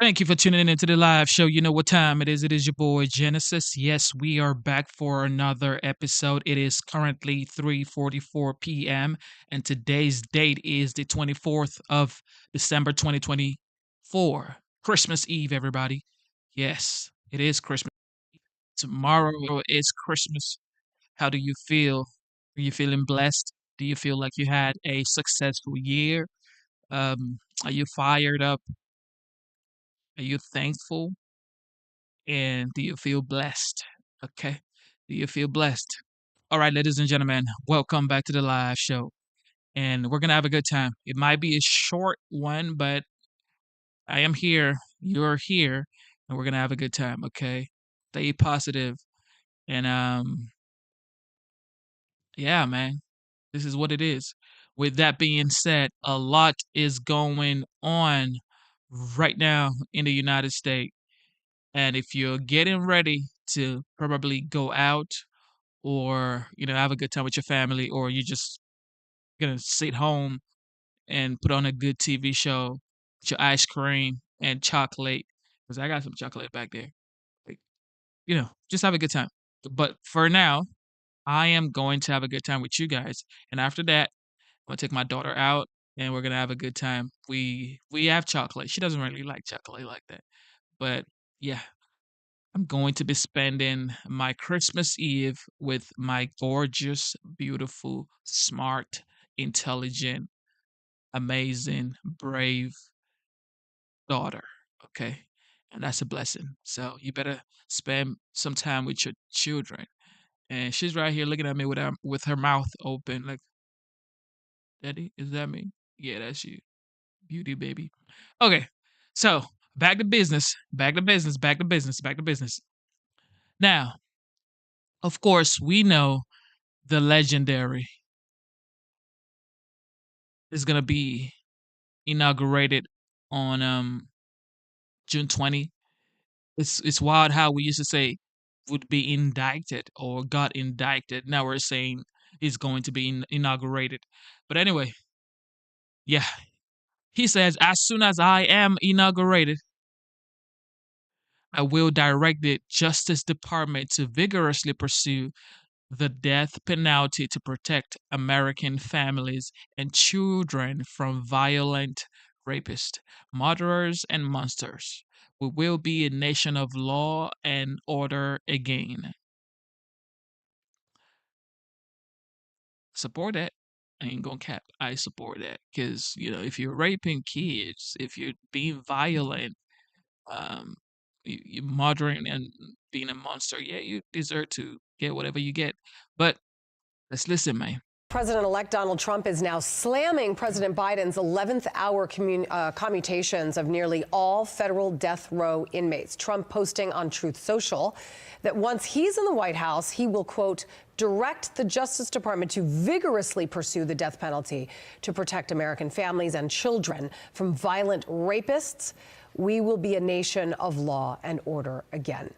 Thank you for tuning in into the live show. You know what time it is. It is your boy Genesis. Yes, we are back for another episode. It is currently 3:44 p.m. and today's date is the 24th of December 2024. Christmas Eve, everybody. Yes, it is Christmas. Tomorrow is Christmas. How do you feel? Are you feeling blessed? Do you feel like you had a successful year? Are you fired up? Are you thankful? And do you feel blessed? Okay. Do you feel blessed? All right, ladies and gentlemen, welcome back to the live show. And we're going to have a good time. It might be a short one, but I am here. You're here. And we're going to have a good time. Okay. Stay positive. And yeah, man, this is what it is. With that being said, a lot is going on right now in the United States. And if you're getting ready to probably go out or have a good time with your family, or you're just gonna sit home and put on a good TV show with your ice cream and chocolate, because I got some chocolate back there, like, just have a good time. But for now, I am going to have a good time with you guys, and after that I'm gonna take my daughter out and we're gonna have a good time. We have chocolate. She doesn't really like chocolate like that, but yeah, I'm going to be spending my Christmas Eve with my gorgeous, beautiful, smart, intelligent, amazing, brave daughter. Okay. And that's a blessing. So you better spend some time with your children. And she's right here looking at me with her mouth open, like, Daddy, is that me? Yeah, that's you. Beauty baby. Okay. So back to business. Back to business. Back to business. Back to business. Now, of course, we know the legendary is gonna be inaugurated on June 20. It's wild how we used to say would be indicted or got indicted. Now we're saying is going to be inaugurated. But anyway, yeah, he says as soon as I am inaugurated, I will direct the Justice Department to vigorously pursue the death penalty to protect American families and children from violent rapists, murderers, and monsters. We will be a nation of law and order again. Support that. I ain't gonna cap. I support that because if you're raping kids, if you're being violent, um, you're murdering and being a monster, yeah, you deserve to get whatever you get. But let's listen, man. President-elect Donald Trump is now slamming President Biden's 11th hour commutations of nearly all federal death row inmates. Trump posting on Truth Social that once he's in the White House, he will, quote, direct the Justice Department to vigorously pursue the death penalty to protect American families and children from violent rapists. We will be a nation of law and order again.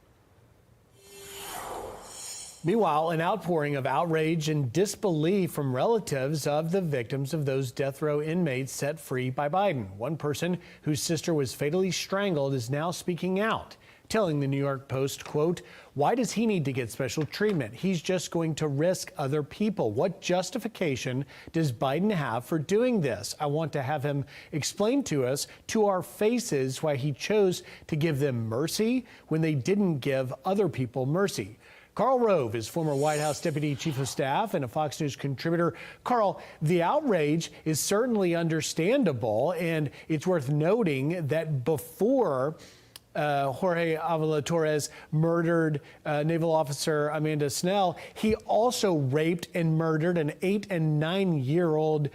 Meanwhile, an outpouring of outrage and disbelief from relatives of the victims of those death row inmates set free by Biden. One person whose sister was fatally strangled is now speaking out, telling the New York Post, quote, why does he need to get special treatment? He's just going to risk other people. What justification does Biden have for doing this? I want to have him explain to us, to our faces, why he chose to give them mercy when they didn't give other people mercy. Karl Rove is former White House Deputy Chief of Staff and a Fox News contributor. Karl, the outrage is certainly understandable, and it's worth noting that before Jorge Avila Torres murdered Naval Officer Amanda Snell, he also raped and murdered an 8- and 9-year-old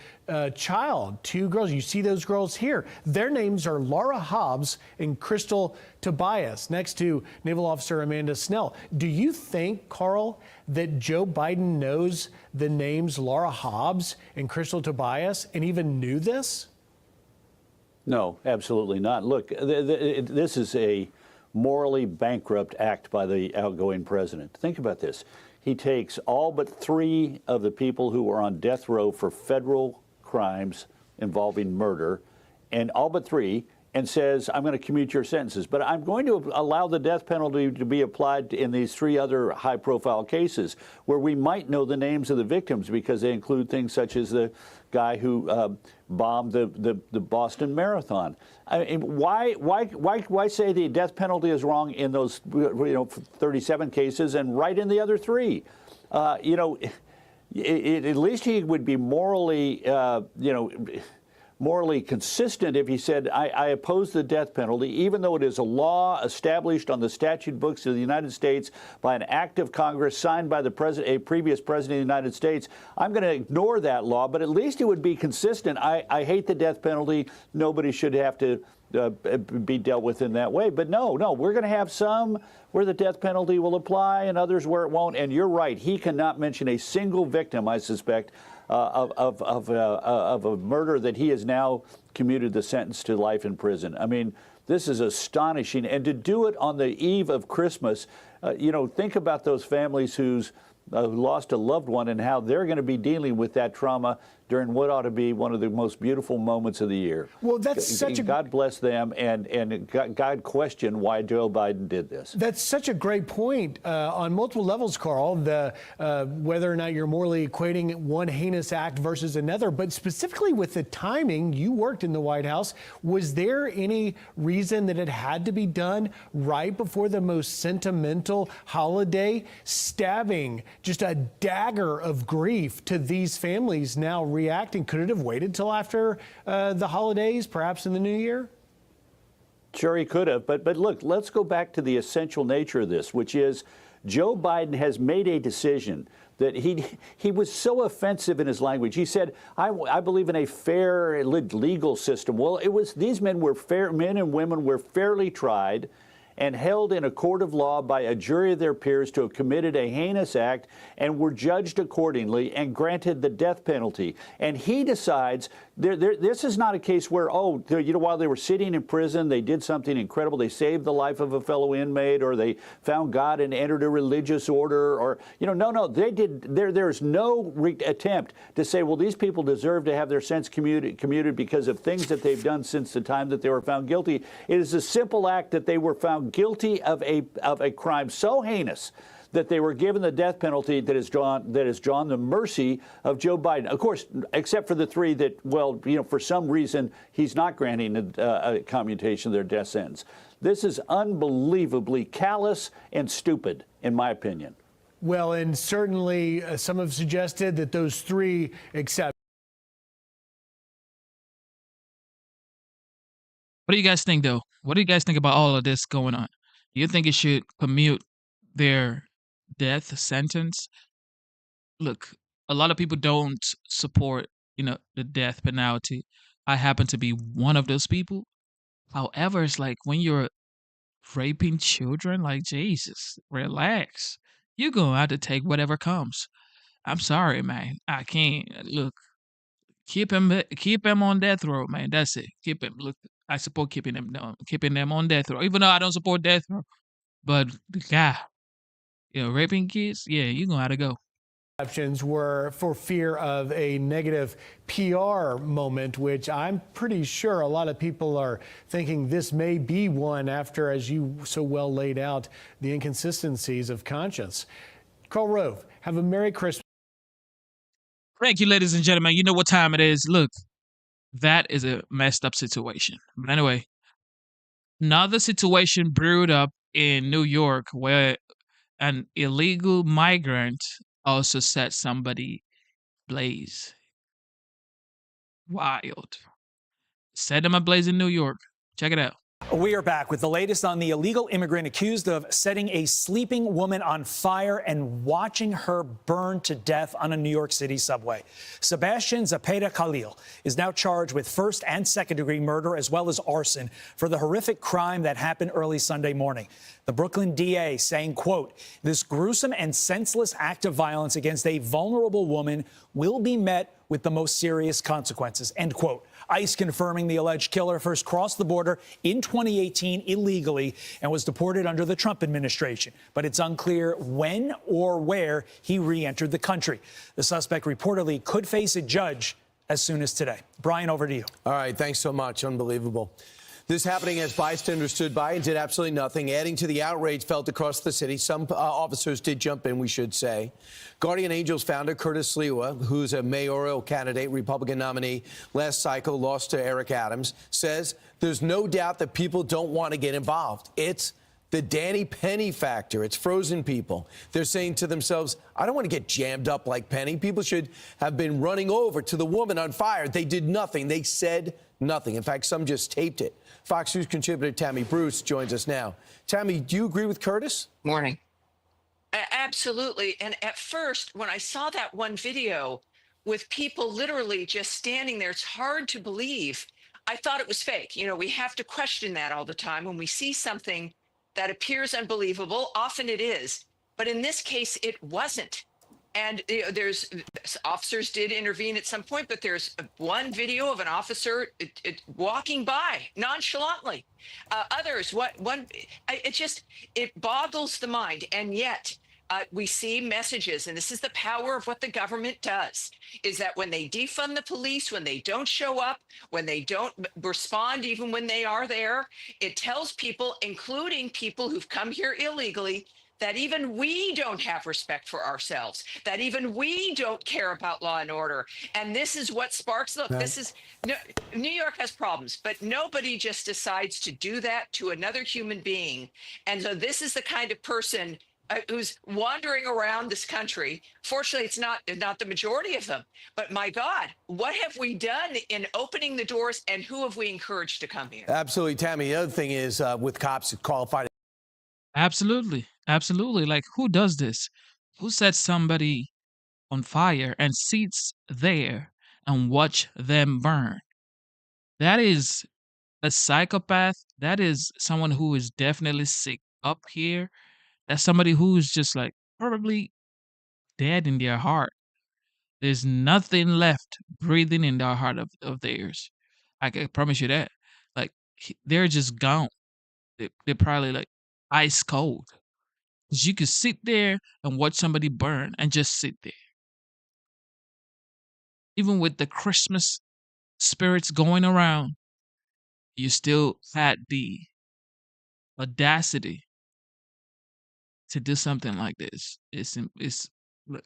child, 2 girls. You see those girls here. Their names are Laura Hobbs and Crystal Tobias, next to Naval Officer Amanda Snell. Do you think, Karl, that Joe Biden knows the names Laura Hobbs and Crystal Tobias and even knew this? No, absolutely not. Look, this is a morally bankrupt act by the outgoing president. Think about this. He takes all but 3 of the people who were on death row for federal crimes involving murder, and all but 3 and says, I'm going to commute your sentences, but I'm going to allow the death penalty to be applied in these 3 other high-profile cases where we might know the names of the victims because they include things such as the guy who bombed the Boston Marathon. I mean, why say the death penalty is wrong in those 37 cases and right in the other 3? At least he would be morally morally consistent if he said, I oppose the death penalty, even though it is a law established on the statute books of the United States by an act of Congress signed by a previous president of the United States. I'm going to ignore that law, but at least it would be consistent. I hate the death penalty. Nobody should have to be dealt with in that way. But no, we're going to have some where the death penalty will apply and others where it won't. And you're right. He cannot mention a single victim, I suspect, of a murder that he has now commuted the sentence to life in prison. I mean, this is astonishing. And to do it on the eve of Christmas, think about those families who lost a loved one and how they're going to be dealing with that trauma during what ought to be one of the most beautiful moments of the year. Well, that's such a... God bless them, and God questioned why Joe Biden did this. That's such a great point on multiple levels, Carl, whether or not you're morally equating one heinous act versus another, but specifically with the timing. You worked in the White House. Was there any reason that it had to be done right before the most sentimental holiday? Stabbing just a dagger of grief to these families now reacting. Could it have waited till after the holidays, perhaps in the new year? Sure, he could have. But look, let's go back to the essential nature of this, which is Joe Biden has made a decision that he was so offensive in his language. He said, I believe in a fair legal system. Well, these men and women were fairly tried and held in a court of law by a jury of their peers to have committed a heinous act and were judged accordingly and granted the death penalty. And he decides this is not a case where, while they were sitting in prison, they did something incredible. They saved the life of a fellow inmate, or they found God and entered a religious order, or, no, they did. There's no attempt to say, well, these people deserve to have their sentence commuted because of things that they've done since the time that they were found guilty. It is a simple act that they were found guilty of a crime so heinous that they were given the death penalty that has drawn the mercy of Joe Biden. Of course, except for the 3 that, for some reason, he's not granting a commutation of their death sentence. This is unbelievably callous and stupid, in my opinion. Well, and certainly some have suggested that those 3 exceptions. What do you guys think, though? What do you guys think about all of this going on? Do you think it should commute their death sentence? Look, a lot of people don't support, the death penalty. I happen to be one of those people. However, it's like when you're raping children, like, Jesus, relax. You're going to have to take whatever comes. I'm sorry, man. I can't. Look, keep him on death row, man. That's it. Keep him. Look, I support keeping them on death row, even though I don't support death row. But the guy, raping kids, yeah, you're going to have to go. Exceptions were for fear of a negative PR moment, which I'm pretty sure a lot of people are thinking this may be one after, as you so well laid out, the inconsistencies of conscience. Carl Rove, have a Merry Christmas. Thank you, ladies and gentlemen. You know what time it is. Look, that is a messed up situation. But anyway, another situation brewed up in New York where an illegal migrant also set somebody ablaze. Wild. Set them ablaze in New York. Check it out. We are back with the latest on the illegal immigrant accused of setting a sleeping woman on fire and watching her burn to death on a New York City subway. Sebastian Zapata Khalil is now charged with first and second-degree murder as well as arson for the horrific crime that happened early Sunday morning. The Brooklyn DA saying, quote, this gruesome and senseless act of violence against a vulnerable woman will be met with the most serious consequences, end quote. ICE confirming the alleged killer first crossed the border in 2018 illegally and was deported under the Trump administration. But it's unclear when or where he re-entered the country. The suspect reportedly could face a judge as soon as today. Brian, over to you. All right, thanks so much. Unbelievable. This happening as bystanders stood by and did absolutely nothing, adding to the outrage felt across the city. Some officers did jump in, we should say. Guardian Angels founder Curtis Sliwa, who's a mayoral candidate, Republican nominee, last cycle lost to Eric Adams, says there's no doubt that people don't want to get involved. It's the Danny Penny factor. It's frozen people. They're saying to themselves, I don't want to get jammed up like Penny. People should have been running over to the woman on fire. They did nothing. They said nothing. In fact, some just taped it. Fox News contributor Tammy Bruce joins us now. Tammy, do you agree with Curtis? Morning. Absolutely. And at first, when I saw that one video with people literally just standing there, it's hard to believe. I thought it was fake. You know, we have to question that all the time. When we see something that appears unbelievable, often it is. But in this case, it wasn't. And there's officers did intervene at some point, but there's one video of an officer walking by nonchalantly. Others, it boggles the mind. And yet we see messages, and this is the power of what the government does, is that when they defund the police, when they don't show up, when they don't respond, even when they are there, it tells people, including people who've come here illegally, that even we don't have respect for ourselves, that even we don't care about law and order. And this is what sparks, look, this is, New York has problems, but nobody just decides to do that to another human being. And so this is the kind of person who's wandering around this country. Fortunately, it's not the majority of them. But my God, what have we done in opening the doors, and who have we encouraged to come here? Absolutely, Tammy. The other thing is with cops qualified. Absolutely. Absolutely. Like, who does this? Who sets somebody on fire and sits there and watch them burn? That is a psychopath. That is someone who is definitely sick up here. That's somebody who's just like probably dead in their heart. There's nothing left breathing in their heart of theirs. I can promise you that. Like, they're just gone. They're probably like ice cold. 'Cause you could sit there and watch somebody burn and just sit there. Even with the Christmas spirits going around, you still had the audacity to do something like this. It's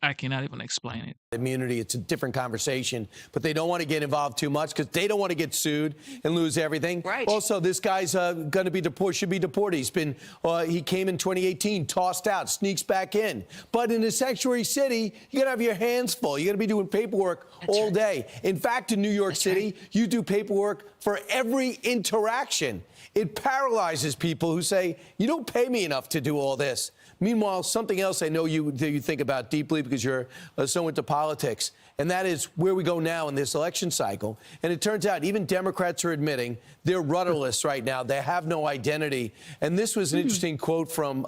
I cannot even explain it. Immunity, it's a different conversation, but they don't want to get involved too much because they don't want to get sued and lose everything. Right. Also, this guy's going to be deported, should be deported. He came in 2018, tossed out, sneaks back in. But in a sanctuary city, you got to have your hands full. You got to be doing paperwork all day. In fact, in New York City, you do paperwork for every interaction. It paralyzes people who say, you don't pay me enough to do all this. Meanwhile, something else I know you think about deeply because you're so into politics, and that is where we go now in this election cycle. And it turns out even Democrats are admitting they're rudderless right now. They have no identity. And this was an interesting quote from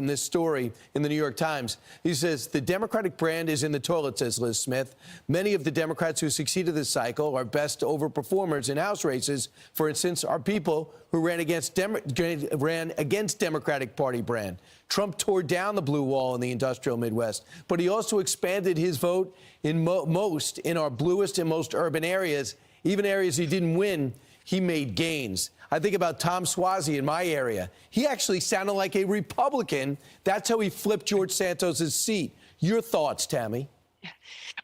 this story in the New York Times. He says, the Democratic brand is in the toilet, says Liz Smith. Many of the Democrats who succeeded this cycle are best overperformers in House races, for instance, are people who ran against Democratic Party brand. Trump tore down the blue wall in the industrial Midwest, but he also expanded his vote in most in our bluest and most urban areas. Even areas he didn't win, he made gains. I think about Tom Suozzi in my area. He actually sounded like a Republican. That's how he flipped George Santos's seat. Your thoughts, Tammy?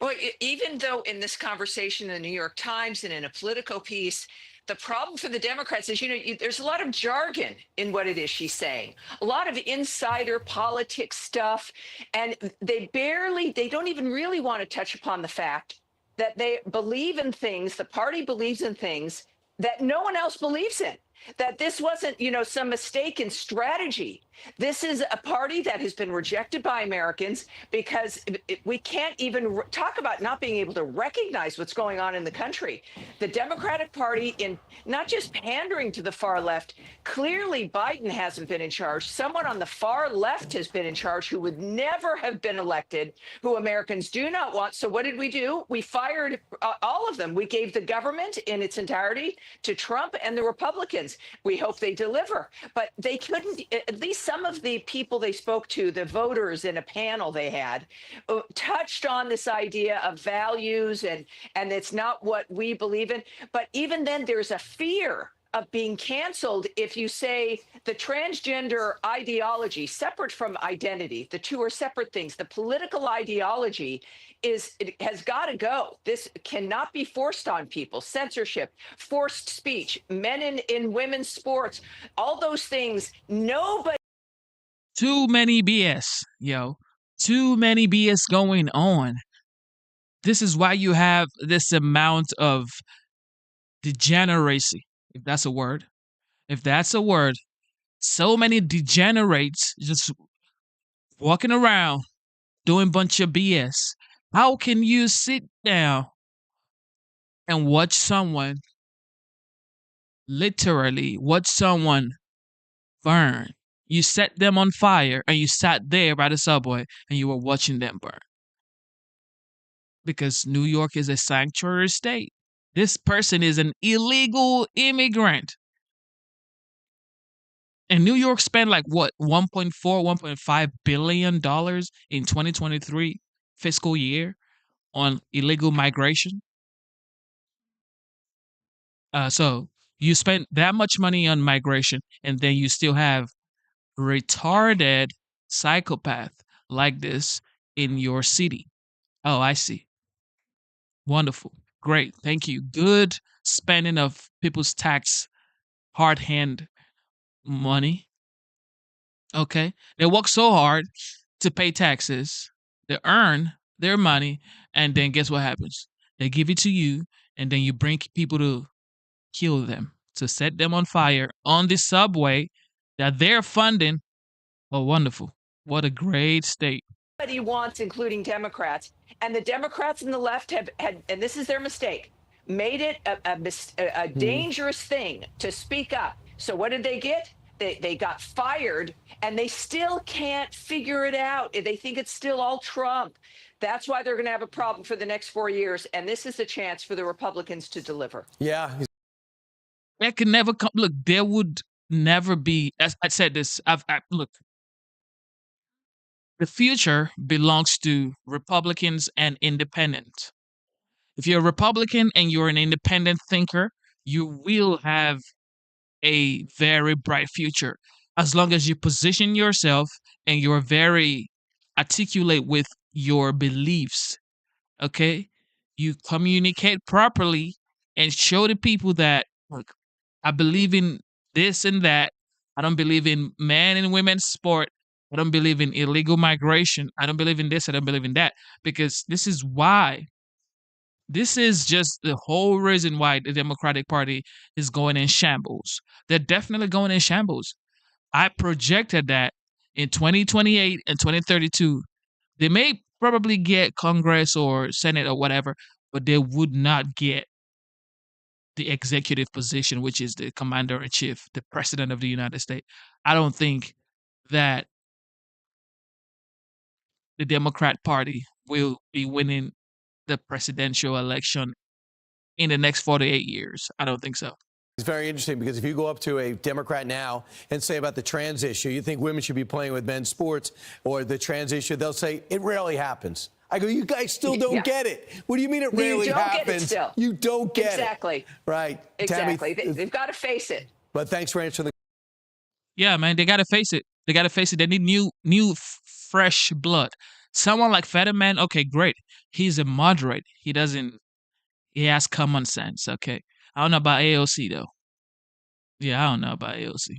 Well, even though in this conversation in the New York Times and in a Politico piece, the problem for the Democrats is, there's a lot of jargon in what it is she's saying, a lot of insider politics stuff, and they don't even really want to touch upon the fact that they believe in things, the party believes in things that no one else believes in, that this wasn't, some mistake in strategy. This is a party that has been rejected by Americans because we can't even talk about not being able to recognize what's going on in the country. The Democratic Party, in not just pandering to the far left, clearly Biden hasn't been in charge. Someone on the far left has been in charge who would never have been elected, who Americans do not want. So what did we do? We fired all of them. We gave the government in its entirety to Trump and the Republicans. We hope they deliver. But they couldn't, at least some of the people they spoke to, the voters in a panel they had, touched on this idea of values and it's not what we believe in. But even then, there's a fear of being canceled if you say the transgender ideology, separate from identity, the two are separate things. The political ideology it has got to go. This cannot be forced on people. Censorship, forced speech, men in women's sports, all those things. Nobody. Too many BS, yo. Too many BS going on. This is why you have this amount of degeneracy, if that's a word. If that's a word, so many degenerates just walking around doing bunch of BS. How can you sit down and watch someone, literally watch someone burn? You set them on fire and you sat there by the subway and you were watching them burn. Because New York is a sanctuary state. This person is an illegal immigrant. And New York spent like what, 1.4, 1.5 billion dollars in 2023 fiscal year on illegal migration. So you spent that much money on migration, and then you still have retarded psychopath like this in your city. Oh, I see. Wonderful. Great. Thank you. Good spending of people's tax hard hand money. Okay. They work so hard to pay taxes. They earn their money. And then guess what happens? They give it to you. And then you bring people to kill them, to set them on fire on the subway that they're funding. Oh, wonderful. What a great state. Everybody wants, including Democrats, and the Democrats and the left have had, and this is their mistake, made it a dangerous thing to speak up. So what did they get? They got fired, and they still can't figure it out. They think it's still all Trump. That's why they're going to have a problem for the next 4 years, and this is a chance for the Republicans to deliver. Yeah. That can never come. Look, there would never be. As I said this. Look. The future belongs to Republicans and independents. If you're a Republican and you're an independent thinker, you will have a very bright future as long as you position yourself and you're very articulate with your beliefs. Okay? You communicate properly and show the people that, look, I believe in this and that. I don't believe in men and women's sport. I don't believe in illegal migration. I don't believe in this. I don't believe in that. Because this is why. This is just the whole reason why the Democratic Party is going in shambles. They're definitely going in shambles. I projected that in 2028 and 2032, they may probably get Congress or Senate or whatever, but they would not get the executive position, which is the commander-in-chief, the president of the United States. I don't think that the Democrat Party will be winning the presidential election in the next 48 years. I don't think so. It's very interesting because if you go up to a Democrat now and say about the trans issue, you think women should be playing with men's sports or the trans issue, they'll say it rarely happens. I go, you guys still don't get it. What do you mean it rarely happens? You don't get it. Exactly. Right. Exactly. Tammy, They've got to face it. But thanks for answering the. Yeah, man, they got to face it. They got to face it. They need new, fresh blood. Someone like Fetterman, okay, great. He's a moderate. He has common sense, okay? I don't know about AOC, though. Yeah, I don't know about AOC.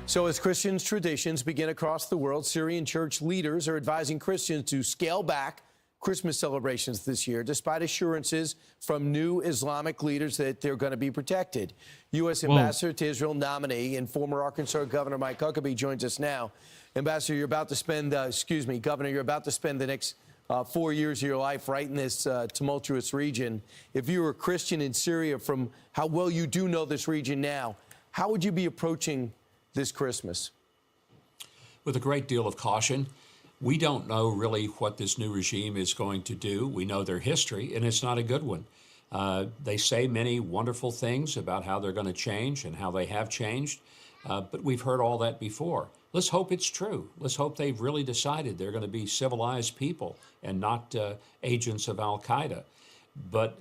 So as Christian traditions begin across the world, Syrian church leaders are advising Christians to scale back Christmas celebrations this year, despite assurances from new Islamic leaders that they're going to be protected. U.S. Ambassador to Israel nominee and former Arkansas Governor Mike Huckabee joins us now. Ambassador, you're about to spend, Governor, you're about to spend the next 4 years of your life right in this tumultuous region. If you were a Christian in Syria, from how well you do know this region now, how would you be approaching this Christmas? With a great deal of caution. We don't know really what this new regime is going to do. We know their history, and it's not a good one. They say many wonderful things about how they're going to change and how they have changed, but we've heard all that before. Let's hope it's true. Let's hope they've really decided they're going to be civilized people and not agents of al-Qaeda. But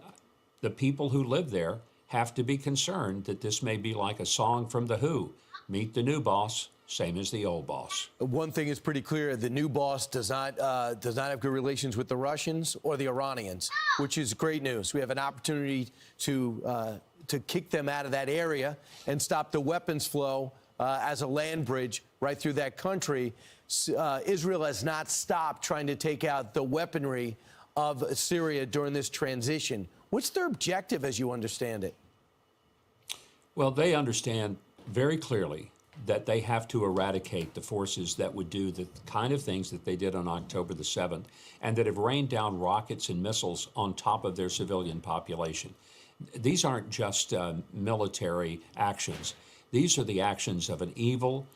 the people who live there have to be concerned that this may be like a song from The Who. Meet the new boss, same as the old boss. One thing is pretty clear: the new boss does not have good relations with the Russians or the Iranians, which is great news. We have an opportunity to kick them out of that area and stop the weapons flow as a land bridge right through that country. Israel has not stopped trying to take out the weaponry of Syria during this transition. What's their objective, as you understand it? Well, they understand very clearly that they have to eradicate the forces that would do the kind of things that they did on October the 7th and that have rained down rockets and missiles on top of their civilian population. These aren't just military actions. These are the actions of an evil,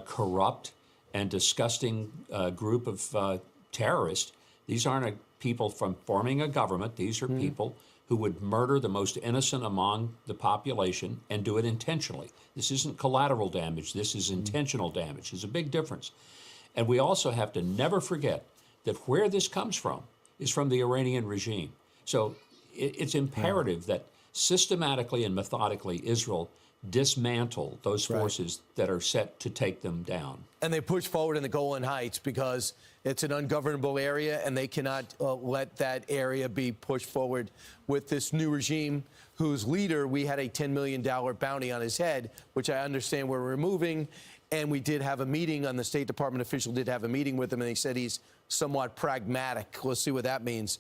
corrupt, and disgusting group of terrorists. These aren't people from forming a government. These are people who would murder the most innocent among the population and do it intentionally. This isn't collateral damage. This is intentional damage. There's a big difference. And we also have to never forget that where this comes from is from the Iranian regime. So it's imperative that systematically and methodically Israel dismantle those forces that are set to take them down. And they push forward in the Golan Heights because it's an ungovernable area, and they cannot let that area be pushed forward with this new regime whose leader, we had a $10 million bounty on his head, which I understand we're removing. And we did have a meeting, on the State Department official did have a meeting with him, and he said he's somewhat pragmatic. We'll see what that means.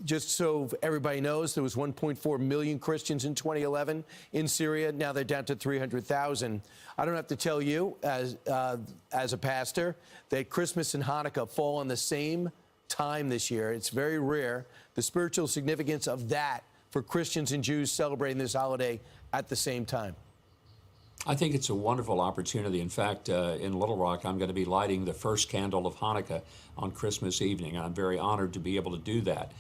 Just so everybody knows, there was 1.4 million Christians in 2011 in Syria. Now they're down to 300,000. I don't have to tell you, as a pastor, that Christmas and Hanukkah fall on the same time this year. It's very rare. The spiritual significance of that for Christians and Jews celebrating this holiday at the same time. I think it's a wonderful opportunity. In fact, in Little Rock, I'm going to be lighting the first candle of Hanukkah on Christmas evening. I'm very honored to be able to do that.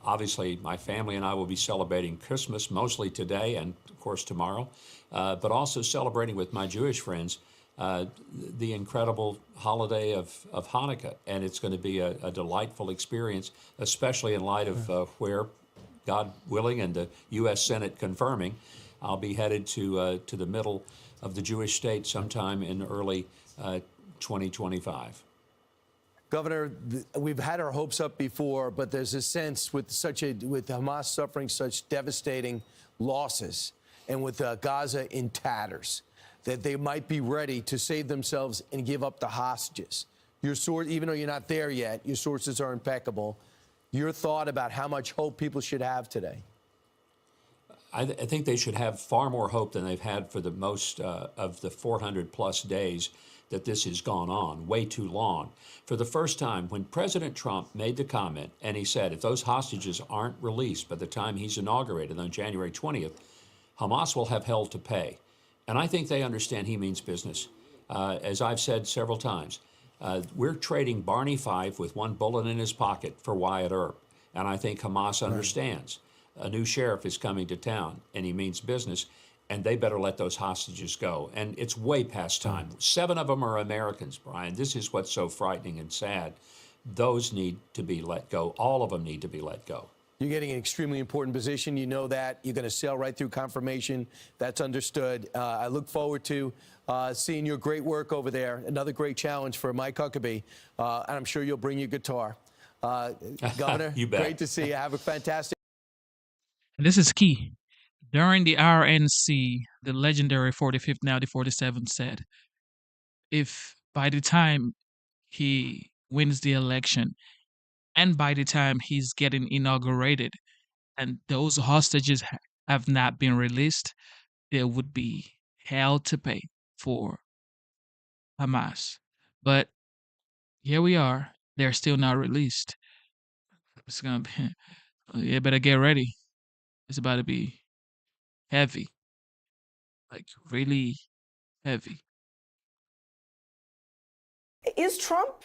Obviously, my family and I will be celebrating Christmas mostly today and, of course, tomorrow, but also celebrating with my Jewish friends the incredible holiday of Hanukkah. And it's going to be a delightful experience, especially in light of where, God willing, and the U.S. Senate confirming, I'll be headed to the middle of the Jewish state sometime in early 2025. Governor, we've had our hopes up before, but there's a sense with Hamas suffering such devastating losses and with Gaza in tatters that they might be ready to save themselves and give up the hostages. Your source, even though you're not there yet, your sources are impeccable. Your thought about how much hope people should have today? I think they should have far more hope than they've had for the most of the 400 plus days that this has gone on, way too long. For the first time, when President Trump made the comment, and he said if those hostages aren't released by the time he's inaugurated on January 20th, Hamas will have hell to pay. And I think they understand he means business. As I've said several times, we're trading Barney Fife with one bullet in his pocket for Wyatt Earp. And I think Hamas understands. A new sheriff is coming to town, and he means business, and they better let those hostages go. And it's way past time. 7 of them are Americans, Brian. This is what's so frightening and sad. Those need to be let go. All of them need to be let go. You're getting an extremely important position. You know that. You're going to sail right through confirmation. That's understood. I look forward to seeing your great work over there. Another great challenge for Mike Huckabee. And I'm sure you'll bring your guitar. Governor, you bet. Great to see you. Have a fantastic. And this is key. During the RNC, the legendary 45th, now the 47th said, if by the time he wins the election and by the time he's getting inaugurated and those hostages have not been released, there would be hell to pay for Hamas. But here we are. They're still not released. It's going to be, you better get ready. It's about to be heavy, like really heavy. Is Trump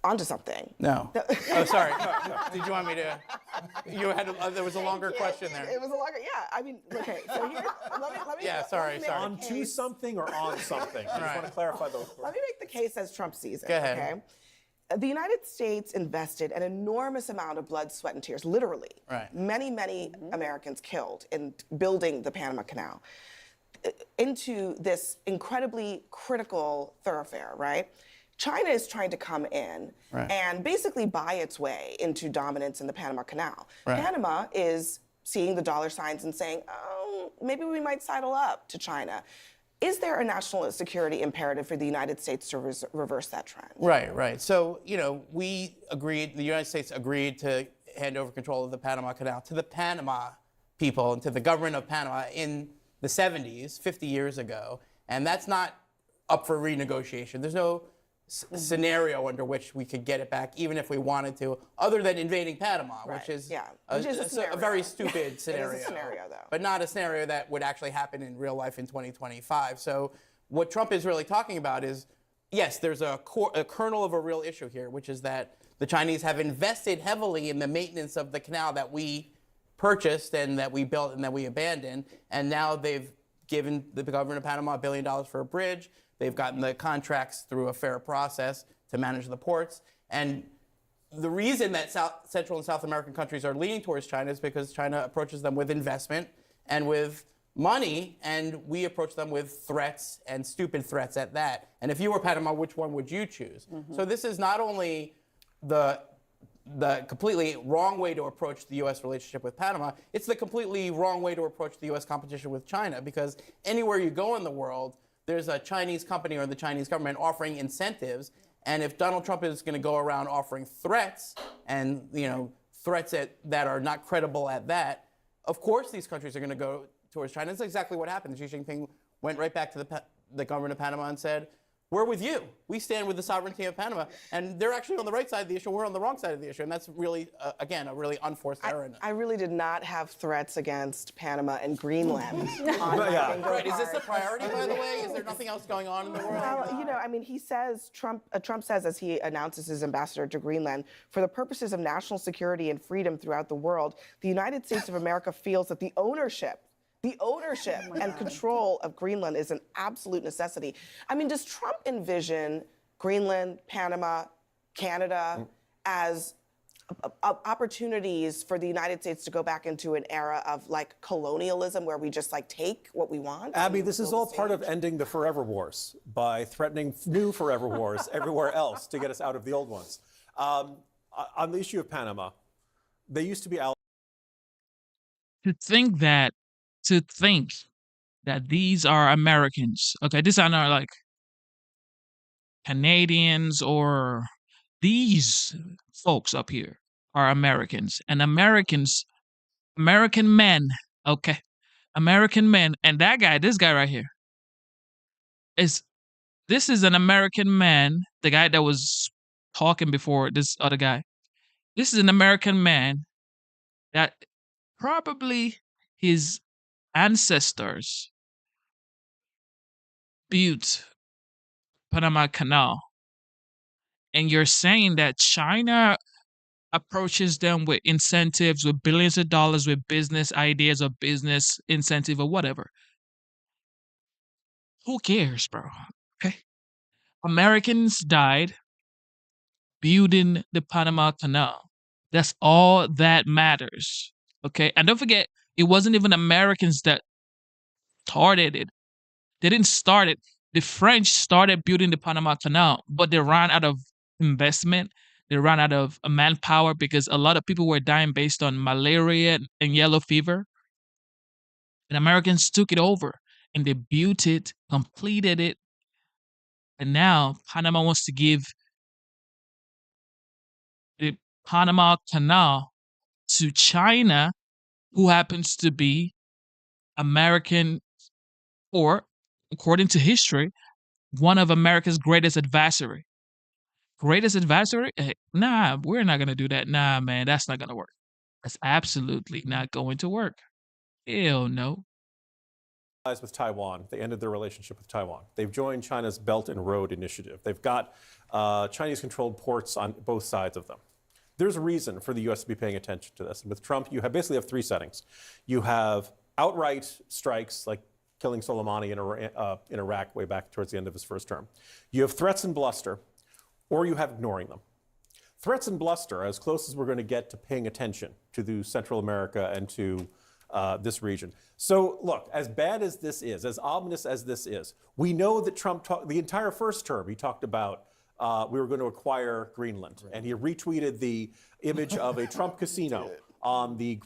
onto something? No. Oh, sorry. No. Did you want me to? You had. There was a longer question there. It was a longer. Yeah. I mean, okay. So here, let me. Yeah. Sorry. Onto something or on something? I just want to clarify those. Let me make the case as Trump sees it. Go ahead. the United States invested an enormous amount of blood, sweat, and tears, literally. Right. Many, many Americans killed in building the Panama Canal into this incredibly critical thoroughfare, right? China is trying to come in and basically buy its way into dominance in the Panama Canal. Panama is seeing the dollar signs and saying, oh, maybe we might sidle up to China. Is there a national security imperative for the United States to reverse that trend? Right. So, we agreed, the United States agreed to hand over control of the Panama Canal to the Panama people and to the government of Panama in the 70s, 50 years ago. And that's not up for renegotiation. There's no scenario under which we could get it back, even if we wanted to, other than invading Panama, which is a very stupid scenario. It is a scenario, though. But not a scenario that would actually happen in real life in 2025. So what Trump is really talking about is, yes, there's a kernel of a real issue here, which is that the Chinese have invested heavily in the maintenance of the canal that we purchased and that we built and that we abandoned. And now they've given the government of Panama $1 billion for a bridge. They've gotten the contracts through a fair process to manage the ports. And the reason that Central and South American countries are leaning towards China is because China approaches them with investment and with money, and we approach them with threats, and stupid threats at that. And if you were Panama, which one would you choose? So this is not only the completely wrong way to approach the U.S. relationship with Panama, it's the completely wrong way to approach the U.S. competition with China, because anywhere you go in the world, there's a Chinese company or the Chinese government offering incentives. And if Donald Trump is going to go around offering threats and, threats that are not credible at that, of course these countries are going to go towards China. That's exactly what happened. Xi Jinping went right back to the government of Panama and said, we're with you. We stand with the sovereignty of Panama. And they're actually on the right side of the issue. We're on the wrong side of the issue. And that's really, again, a really unforced error. I really did not have threats against Panama and Greenland on Right. Is this a priority, by the way? Is there nothing else going on in the world? Well, he says, Trump says, as he announces his ambassador to Greenland, for the purposes of national security and freedom throughout the world, the United States of America feels that the ownership and control of Greenland is an absolute necessity. Does Trump envision Greenland, Panama, Canada as opportunities for the United States to go back into an era of colonialism where we just take what we want? Abby, this is all part of ending the forever wars by threatening new forever wars everywhere else to get us out of the old ones. On the issue of Panama, they used to be allies. To think that these are Americans. Okay, these are not Canadians, or these folks up here are Americans. And American men, okay, American men. And this guy right here, this is an American man, the guy that was talking before this other guy. This is an American man that probably his ancestors built Panama Canal. And you're saying that China approaches them with incentives, with billions of dollars, with business ideas or business incentive or whatever. Who cares, bro? Okay. Americans died building the Panama Canal. That's all that matters. Okay. And don't forget, it wasn't even Americans that started it. They didn't start it. The French started building the Panama Canal, but they ran out of investment. They ran out of manpower because a lot of people were dying based on malaria and yellow fever. And Americans took it over and they built it, completed it. And now Panama wants to give the Panama Canal to China, who happens to be American, or according to history, one of America's greatest adversary. Greatest adversary? Nah, we're not going to do that. Nah, man, that's not going to work. That's absolutely not going to work. Hell no. With Taiwan. They ended their relationship with Taiwan. They've joined China's Belt and Road Initiative. They've got Chinese-controlled ports on both sides of them. There's a reason for the U.S. to be paying attention to this. And with Trump, you basically have three settings. You have outright strikes, like killing Soleimani in Iraq way back towards the end of his first term. You have threats and bluster, or you have ignoring them. Threats and bluster are as close as we're going to get to paying attention to Central America and to this region. So look, as bad as this is, as ominous as this is, we know that Trump the entire first term, he talked about we were going to acquire Greenland. And he retweeted the image of a Trump casino on the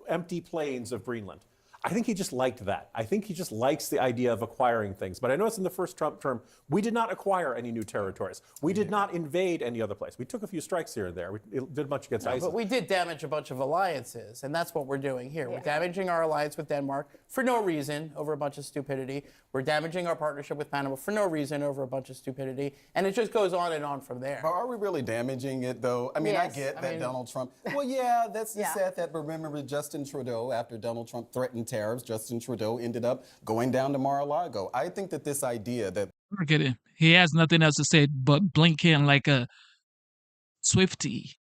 empty plains of Greenland. I think he just liked that. I think he just likes the idea of acquiring things. But I noticed in the first Trump term, we did not acquire any new territories. We did not invade any other place. We took a few strikes here and there. We did much against ISIS. But we did damage a bunch of alliances, and that's what we're doing here. We're damaging our alliance with Denmark for no reason over a bunch of stupidity. We're damaging our partnership with Panama for no reason over a bunch of stupidity. And it just goes on and on from there. Are we really damaging it, though? I mean, Yes. I get that Donald Trump. Well, yeah, that's the sad that. Remember Justin Trudeau, after Donald Trump threatened tariffs, Justin Trudeau ended up going down to Mar-a-Lago. I think that this idea that Look at him. He has nothing else to say but blinking like a Swiftie.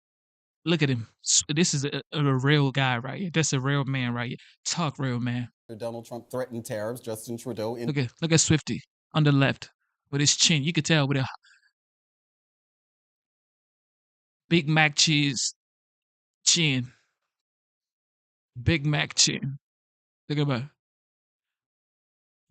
Look at him. This is a real guy right here. That's a real man right here. Talk real man. Donald Trump threatened tariffs, Justin Trudeau Look at Swiftie on the left with his chin. You could tell with a Big Mac cheese chin. Big Mac chin. Look at that.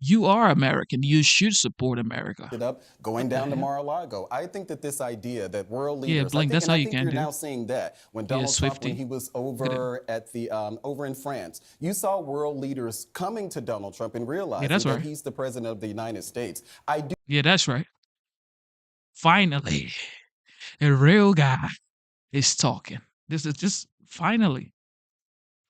You are American. You should support America. ended up going down to Mar-a-Lago. I think that this idea that world Yeah, leaders, Blink, that's all I you think can you're do. now seeing that when Donald Trump, when Swiftie. he was over at the over in France, you saw world leaders coming to Donald Trump and realizing that's that right. he's the president of the United States. I do Yeah, that's right. Finally, a real guy is talking. This is just finally.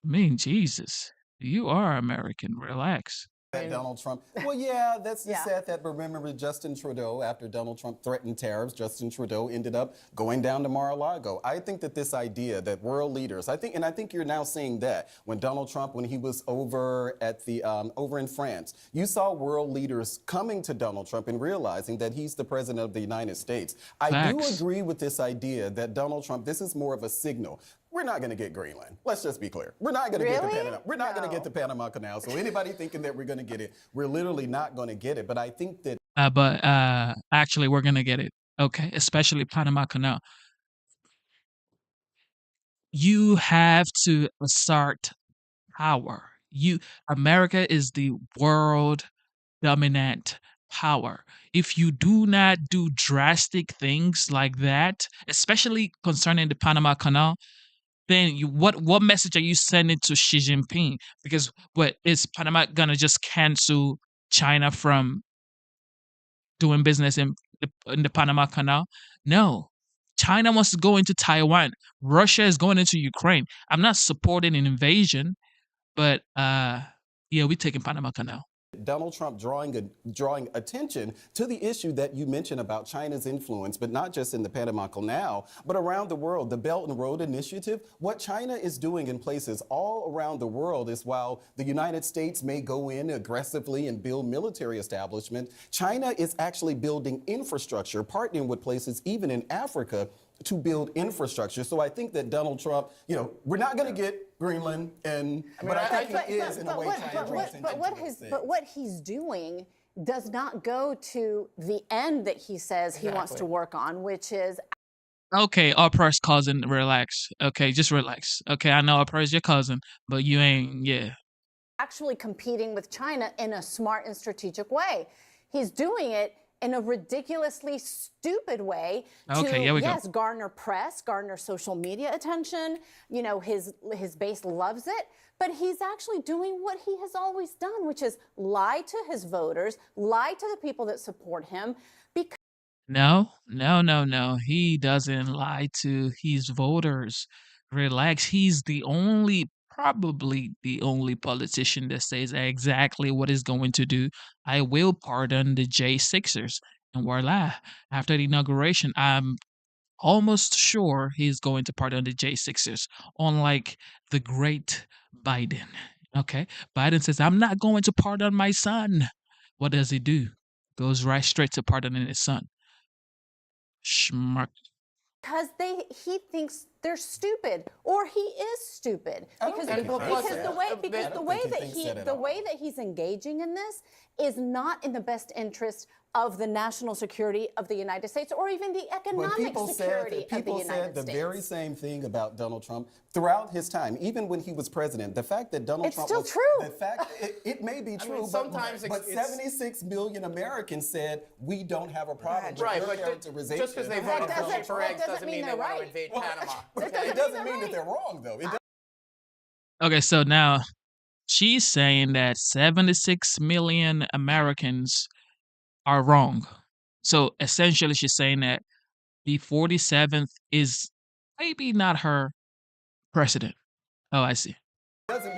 I mean, Jesus, you are American. Relax. that Donald Trump. Well, yeah, that's the sad that. Remember Justin Trudeau, after Donald Trump threatened tariffs, Justin Trudeau ended up going down to Mar-a-Lago. I think that this idea that world leaders, I think you're now seeing that when Donald Trump, when he was over at the over in France, you saw world leaders coming to Donald Trump and realizing that he's the president of the United States. I do agree with this idea that Donald Trump, this is more of a signal. We're not going to get Greenland. Let's just be clear. We're not going to get the Panama. We're not going to get the Panama Canal. So anybody thinking that we're going to get it, we're literally not going to get it. But I think that But actually, we're gonna get it. Okay, especially Panama Canal. You have to assert power. America is the world dominant power. If you do not do drastic things like that, especially concerning the Panama Canal, then what message are you sending to Xi Jinping? Because what is Panama gonna just cancel China from doing business in the Panama Canal? No. China wants to go into Taiwan. Russia is going into Ukraine. I'm not supporting an invasion, but yeah, we're taking Panama Canal. Donald Trump drawing attention to the issue that you mentioned about China's influence, but not just in the Panama Canal, but around the world. The Belt and Road Initiative, what China is doing in places all around the world is while the United States may go in aggressively and build military establishment, China is actually building infrastructure, partnering with places even in Africa to build infrastructure. So I think that Donald Trump, we're not going to get Greenland, but I think he is in a way trying to draw attention to But what he's doing does not go to the end that he says he wants to work on, which is Okay, Oprah's cousin, relax. Okay, just relax. Okay, I know Oprah's your cousin, but you ain't, yeah. actually competing with China in a smart and strategic way. He's doing it in a ridiculously stupid way Okay, here we go. garner press, garner social media attention. His base loves it, but he's actually doing what he has always done, which is lie to his voters, lie to the people that support him. No. He doesn't lie to his voters. Relax. He's probably the only politician that says exactly what he's going to do. I will pardon the J6ers. And voila. After the inauguration, I'm almost sure he's going to pardon the J6ers, unlike the great Biden. Okay? Biden says, I'm not going to pardon my son. What does he do? Goes right straight to pardoning his son. Schmuck. Because he thinks they're stupid, or he is stupid because the way that he's engaging in this is not in the best interest of the national security of the United States or even the economic security of the United States. People said the very same thing about Donald Trump throughout his time, even when he was president. The fact that Donald Trump was true. The fact it may be true, but 76 million Americans said we don't have a problem with your characterization. Just because they voted for eggs doesn't mean they want to invade Panama. It doesn't mean that they're wrong, though. Okay, so now she's saying that 76 million Americans are wrong. So essentially, she's saying that the 47th is maybe not her president. Oh, I see. But they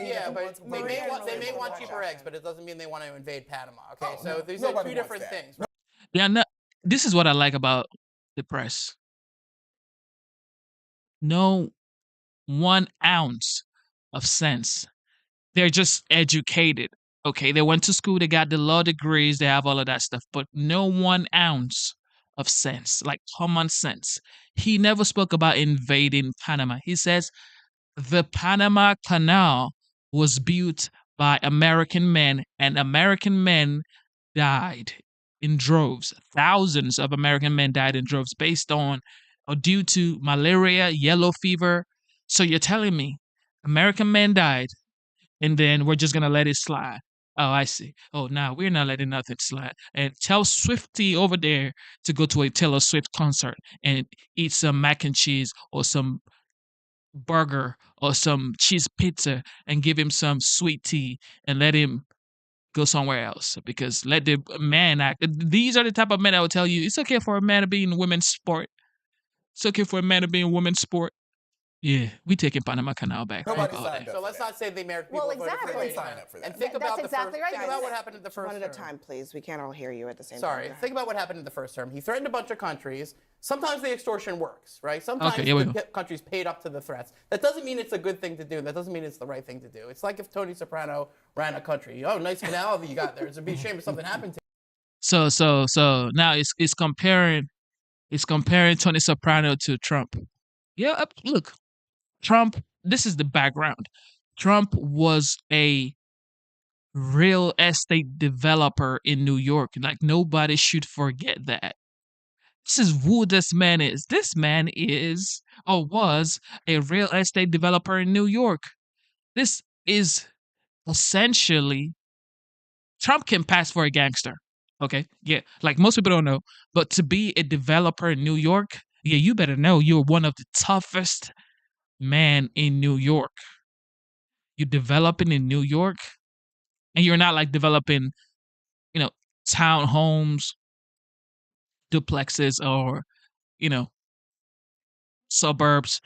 may want cheaper eggs, but it doesn't mean they want to invade Panama. Okay, so these are two different things. Right? Yeah, no, this is what I like about the press. No 1 ounce of sense. They're just educated. Okay, they went to school, they got the law degrees, they have all of that stuff, but no 1 ounce of sense, like common sense. He never spoke about invading Panama. He says the Panama Canal was built by American men, and American men died in droves. Thousands of American men died in droves based on or due to malaria, yellow fever. So you're telling me American men died, and then we're just gonna let it slide? Oh, I see. Oh, now we're not letting nothing slide. And tell Swifty over there to go to a Taylor Swift concert and eat some mac and cheese or some burger or some cheese pizza and give him some sweet tea and let him go somewhere else, because let the man act. These are the type of men that will tell you it's okay for a man to be in women's sport. It's okay for a man to be in women's sport. Yeah, we taking Panama Canal back. Nobody signed up. So let's not say the American people voted for it. And think about That's exactly right. Think about what happened in the first One term. at a time, please. We can't all hear you at the same time. Sorry. Think about what happened in the first term. He threatened a bunch of countries. Sometimes the extortion works, right? Sometimes countries paid up to the threats. That doesn't mean it's a good thing to do. That doesn't mean it's the right thing to do. It's like if Tony Soprano ran a country. Oh, nice canal that you got there. It'd be a shame if something happened to you. So now it's comparing Tony Soprano to Trump. Yeah, look, Trump. This is the background. Trump was a real estate developer in New York. Like, nobody should forget that. This is who this man is. This man is or was a real estate developer in New York. This is essentially Trump can pass for a gangster. Okay, yeah, like most people don't know, but to be a developer in New York, yeah, you better know you're one of the toughest men in New York. You're developing in New York, and you're not like developing, townhomes, duplexes, or, suburbs.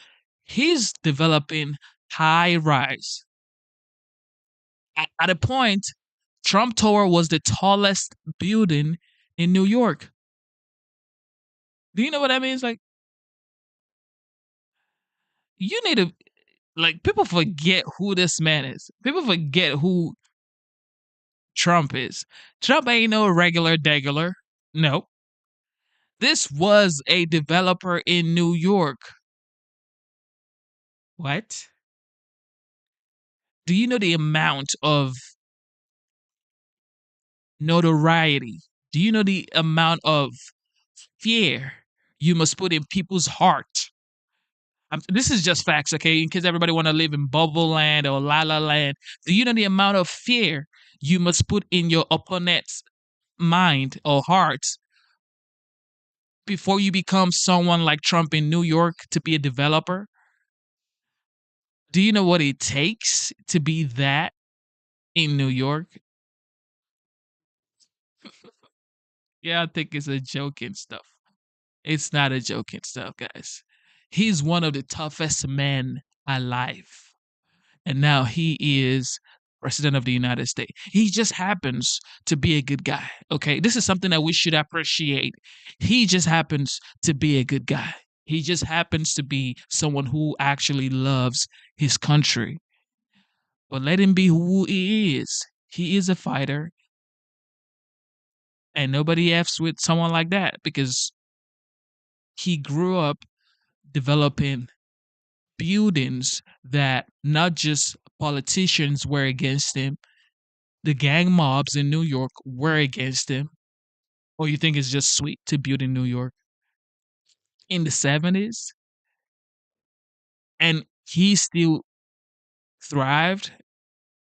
He's developing high rise. At a point, Trump Tower was the tallest building in New York. Do you know what that means? Like, you need to, people forget who this man is. People forget who Trump is. Trump ain't no regular degular. No. This was a developer in New York. What? Do you know the amount of notoriety? Do you know the amount of fear you must put in people's heart? This is just facts, okay? In case everybody want to live in bubble land or la la land. Do you know the amount of fear you must put in your opponent's mind or heart before you become someone like Trump in New York to be a developer? Do you know what it takes to be that in New York? Yeah, I think it's a joke and stuff. It's not a joke and stuff, guys. He's one of the toughest men alive. And now he is president of the United States. He just happens to be a good guy. Okay, this is something that we should appreciate. He just happens to be a good guy. He just happens to be someone who actually loves his country. But let him be who he is. He is a fighter. And nobody F's with someone like that because he grew up developing buildings that not just politicians were against him, the gang mobs in New York were against him. Or you think it's just sweet to build in New York in the 70s? And he still thrived.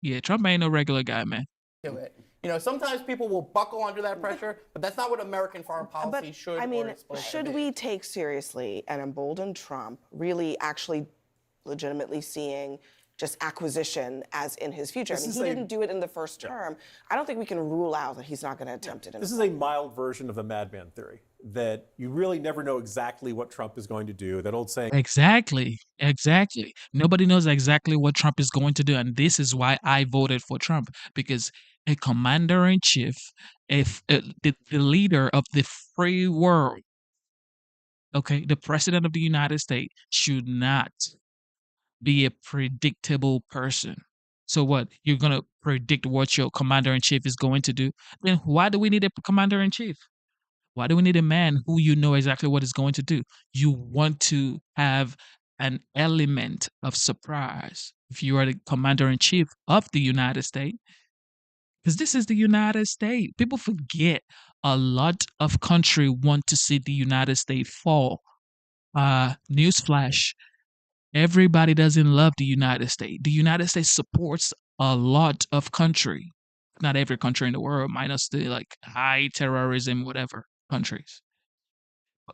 Yeah, Trump ain't no regular guy, man. Do it. You know, sometimes people will buckle under that pressure, but that's not what American foreign policy should. I mean, or is supposed to should be. we take seriously an emboldened Trump really actually legitimately seeing just acquisition as in his future? I mean, he didn't do it in the first term. I don't think we can rule out that he's not going to attempt it. This is a mild version of the madman theory, that you really never know exactly what Trump is going to do. That old saying. Exactly. Exactly. Nobody knows exactly what Trump is going to do. And this is why I voted for Trump, because a commander in chief, if the leader of the free world, okay, the president of the United States should not be a predictable person. So what? You're going to predict what your commander in chief is going to do? Then why do we need a commander in chief? Why do we need a man who you know exactly what is going to do? You want to have an element of surprise if you are the commander in chief of the United States, because this is the United States. People forget a lot of country want to see the United States fall. Newsflash: everybody doesn't love the United States. The United States supports a lot of country, not every country in the world, minus the like high terrorism, whatever countries.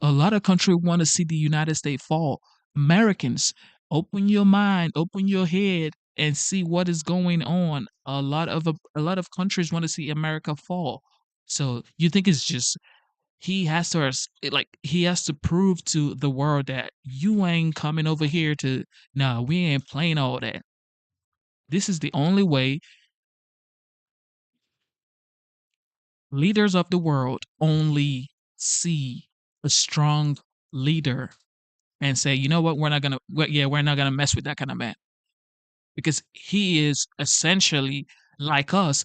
A lot of country want to see the United States fall. Americans, open your mind, open your head, and see what is going on. A lot of countries want to see America fall. So you think it's just he has to prove to the world that you ain't coming over here to no, we ain't playing all that. This is the only way leaders of the world only see a strong leader and say, you know what, we're not gonna mess with that kind of man, because he is essentially like us,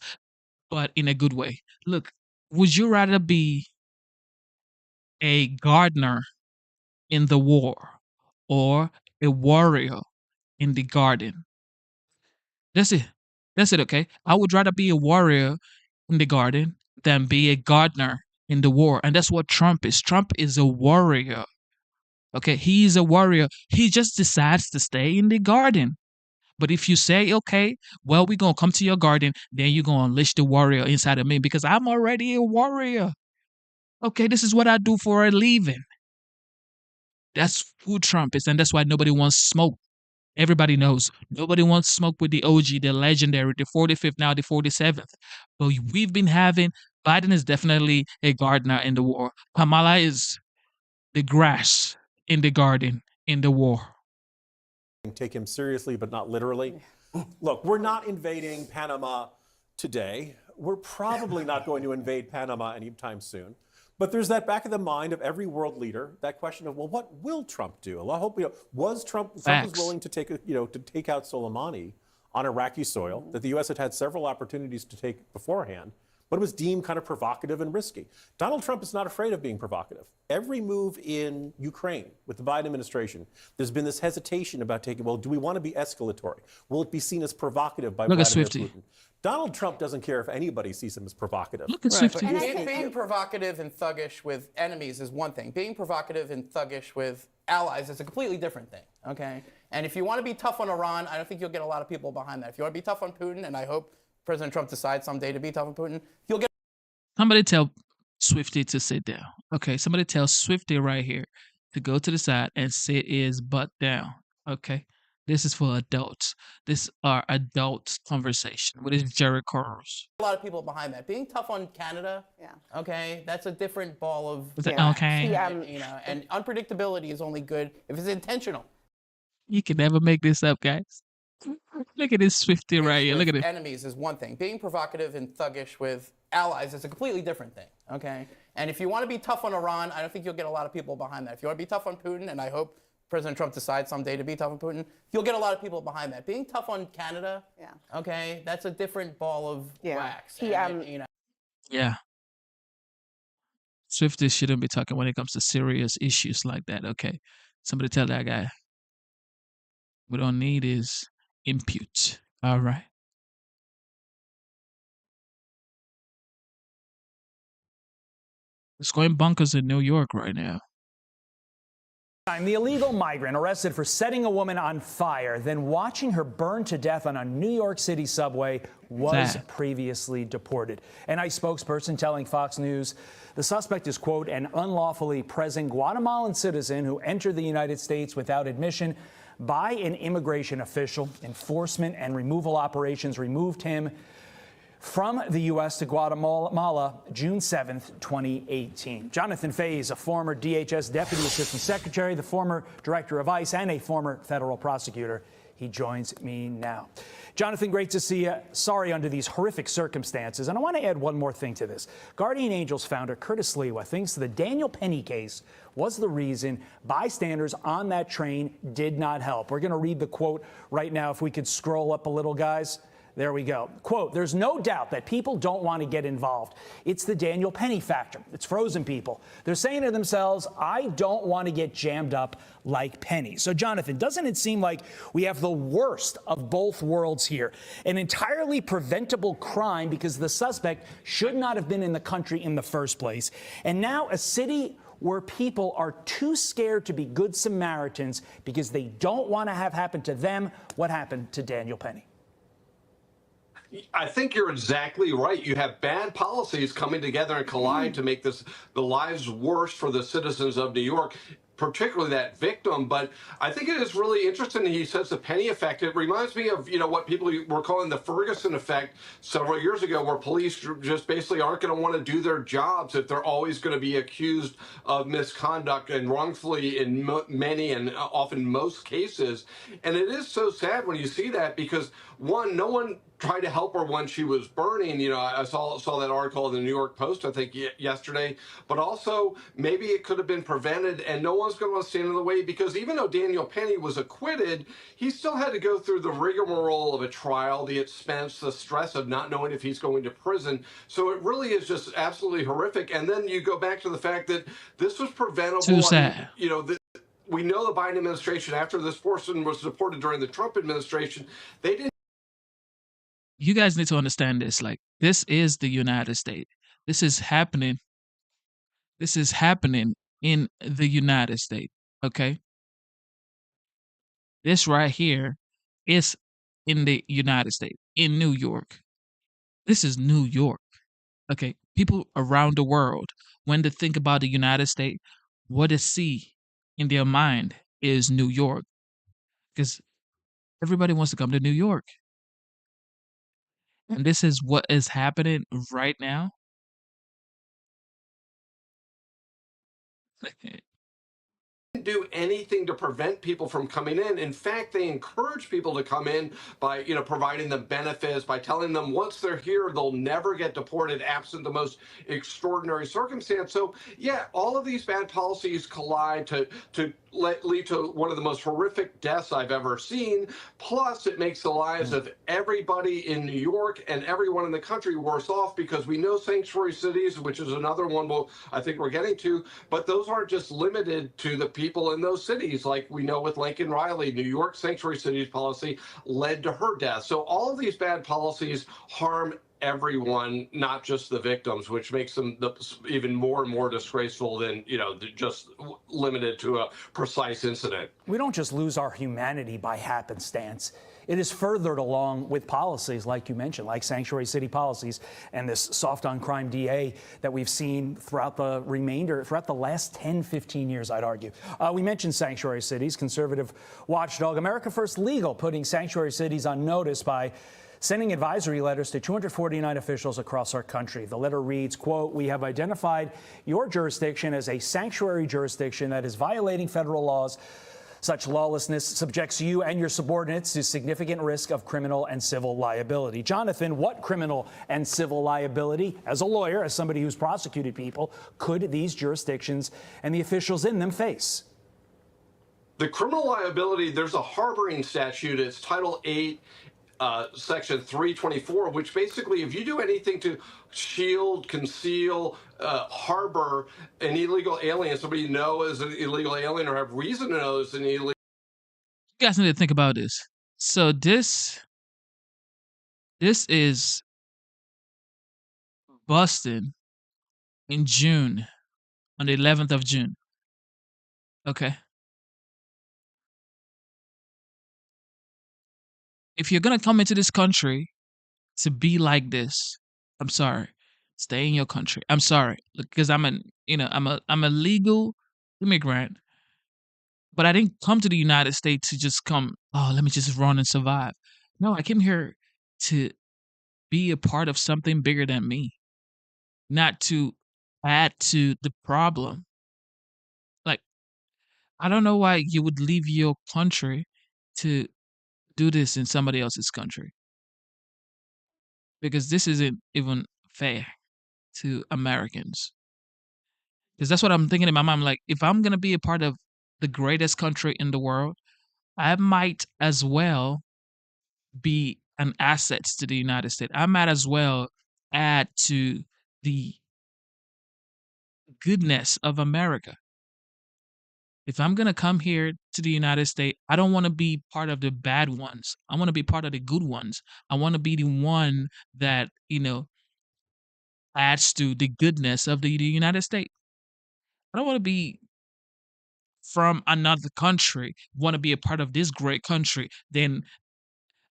but in a good way. Look, would you rather be a gardener in the war or a warrior in the garden? That's it. That's it. Okay, I would rather be a warrior in the garden than be a gardener in the war, and that's what Trump is. Trump is a warrior. Okay, he's a warrior. He just decides to stay in the garden. But if you say, okay, well, we're going to come to your garden, then you're going to unleash the warrior inside of me because I'm already a warrior. Okay, this is what I do for a living. That's who Trump is, and that's why nobody wants smoke. Everybody knows nobody wants smoke with the OG, the legendary, the 45th, now the 47th. But we've been having, Biden is definitely a gardener in the war. Kamala is the grass in the garden in the war. Take him seriously, but not literally. Look, we're not invading Panama today. We're probably not going to invade Panama anytime soon. But there's that back of the mind of every world leader, that question of, well, what will Trump do? Well, I hope, was Trump was willing to take, to take out Soleimani on Iraqi soil, that the U.S. had had several opportunities to take beforehand, but it was deemed kind of provocative and risky. Donald Trump is not afraid of being provocative. Every move in Ukraine with the Biden administration, there's been this hesitation about taking, well, do we want to be escalatory? Will it be seen as provocative by Vladimir Putin? Donald Trump doesn't care if anybody sees him as provocative. Look at Swifty. Being provocative and thuggish with enemies is one thing. Being provocative and thuggish with allies is a completely different thing, okay? And if you want to be tough on Iran, I don't think you'll get a lot of people behind that. If you want to be tough on Putin, and I hope President Trump decides someday to be tough on Putin, you'll get... Somebody tell Swifty to sit down. Okay, somebody tell Swifty right here to go to the side and sit his butt down. Okay, this is for adults. This are adult conversation with his Jerry Curls. A lot of people behind that. Being tough on Canada, okay, that's a different ball of... Okay. And unpredictability is only good if it's intentional. You can never make this up, guys. Look at this Swifty right here. Look at it. Enemies is one thing. Being provocative and thuggish with allies is a completely different thing, okay? And if you want to be tough on Iran, I don't think you'll get a lot of people behind that. If you want to be tough on Putin, and I hope President Trump decides someday to be tough on Putin, you'll get a lot of people behind that. Being tough on Canada, okay, that's a different ball of wax. Yeah. Swifty shouldn't be talking when it comes to serious issues like that, okay? Somebody tell that guy. We don't need is impute. All right. It's going bonkers in New York right now. The illegal migrant arrested for setting a woman on fire, then watching her burn to death on a New York City subway was previously deported. An ICE spokesperson telling Fox News the suspect is, quote, an unlawfully present Guatemalan citizen who entered the United States without admission by an immigration official. Enforcement and removal operations removed him from the U.S. to Guatemala, June 7th, 2018. Jonathan Fays, a former DHS Deputy Assistant Secretary, the former Director of ICE, and a former federal prosecutor. He joins me now. Jonathan, great to see you. Sorry under these horrific circumstances. And I want to add one more thing to this. Guardian Angels founder Curtis Lewa thinks the Daniel Penny case was the reason bystanders on that train did not help. We're going to read the quote right now. If we could scroll up a little, guys. There we go. Quote, there's no doubt that people don't want to get involved. It's the Daniel Penny factor. It's frozen people. They're saying to themselves, I don't want to get jammed up like Penny. So, Jonathan, doesn't it seem like we have the worst of both worlds here? An entirely preventable crime because the suspect should not have been in the country in the first place. And now a city where people are too scared to be good Samaritans because they don't want to have happen to them what happened to Daniel Penny. I think you're exactly right. You have bad policies coming together and collide to make the lives worse for the citizens of New York, particularly that victim. But I think it is really interesting that he says the Penny effect. It reminds me of, what people were calling the Ferguson effect several years ago, where police just basically aren't going to want to do their jobs if they're always going to be accused of misconduct and wrongfully in many and often most cases. And it is so sad when you see that because, one, no one tried to help her when she was burning. I saw that article in the New York Post, I think, yesterday. But also, maybe it could have been prevented, and no one's going to stand in the way because even though Daniel Penny was acquitted, he still had to go through the rigmarole of a trial, the expense, the stress of not knowing if he's going to prison. So it really is just absolutely horrific. And then you go back to the fact that this was preventable. Too sad. We know the Biden administration, after this person was deported during the Trump administration, they didn't. You guys need to understand this. Like, this is the United States. This is happening. This is happening in the United States. Okay? This right here is in the United States, in New York. This is New York. Okay? People around the world, when they think about the United States, what they see in their mind is New York. Because everybody wants to come to New York. And this is what is happening right now. Do anything to prevent people from coming in. In fact, they encourage people to come in by, providing them benefits, by telling them once they're here, they'll never get deported absent the most extraordinary circumstance. So, yeah, all of these bad policies collide to lead to one of the most horrific deaths I've ever seen. Plus, it makes the lives of everybody in New York and everyone in the country worse off because we know sanctuary cities, which is another one I think we're getting to, but those aren't just limited to the people in those cities. Like we know with Lincoln Riley, New York sanctuary cities policy led to her death. So all of these bad policies harm everyone, not just the victims, which makes them even more and more disgraceful than, just limited to a precise incident. We don't just lose our humanity by happenstance. It is furthered along with policies, like you mentioned, like sanctuary city policies and this soft on crime DA that we've seen throughout the last 10, 15 years, I'd argue. We mentioned sanctuary cities, conservative watchdog America First Legal putting sanctuary cities on notice by sending advisory letters to 249 officials across our country. The letter reads, quote, we have identified your jurisdiction as a sanctuary jurisdiction that is violating federal laws. Such lawlessness subjects you and your subordinates to significant risk of criminal and civil liability. Jonathan, what criminal and civil liability, as a lawyer, as somebody who's prosecuted people, could these jurisdictions and the officials in them face? The criminal liability, there's a harboring statute. It's Title 8. Section 324, which basically, if you do anything to shield, conceal, harbor an illegal alien, somebody you know is an illegal alien or have reason to know is an illegal You guys need to think about this. So this is Boston in June, on the 11th of June. Okay. If you're gonna come into this country to be like this, I'm sorry. Stay in your country. I'm sorry. Because I'm a legal immigrant, but I didn't come to the United States to just come, oh, let me just run and survive. No, I came here to be a part of something bigger than me, not to add to the problem. Like, I don't know why you would leave your country to do this in somebody else's country, because this isn't even fair to Americans. Because that's what I'm thinking in my mind. Like, if I'm gonna be a part of the greatest country in the world, I might as well be an asset to the United States. I might as well add to the goodness of America. If I'm gonna come here to the United States, I don't want to be part of the bad ones. I want to be part of the good ones. I want to be the one that, adds to the goodness of the United States. I don't want to be from another country, want to be a part of this great country, then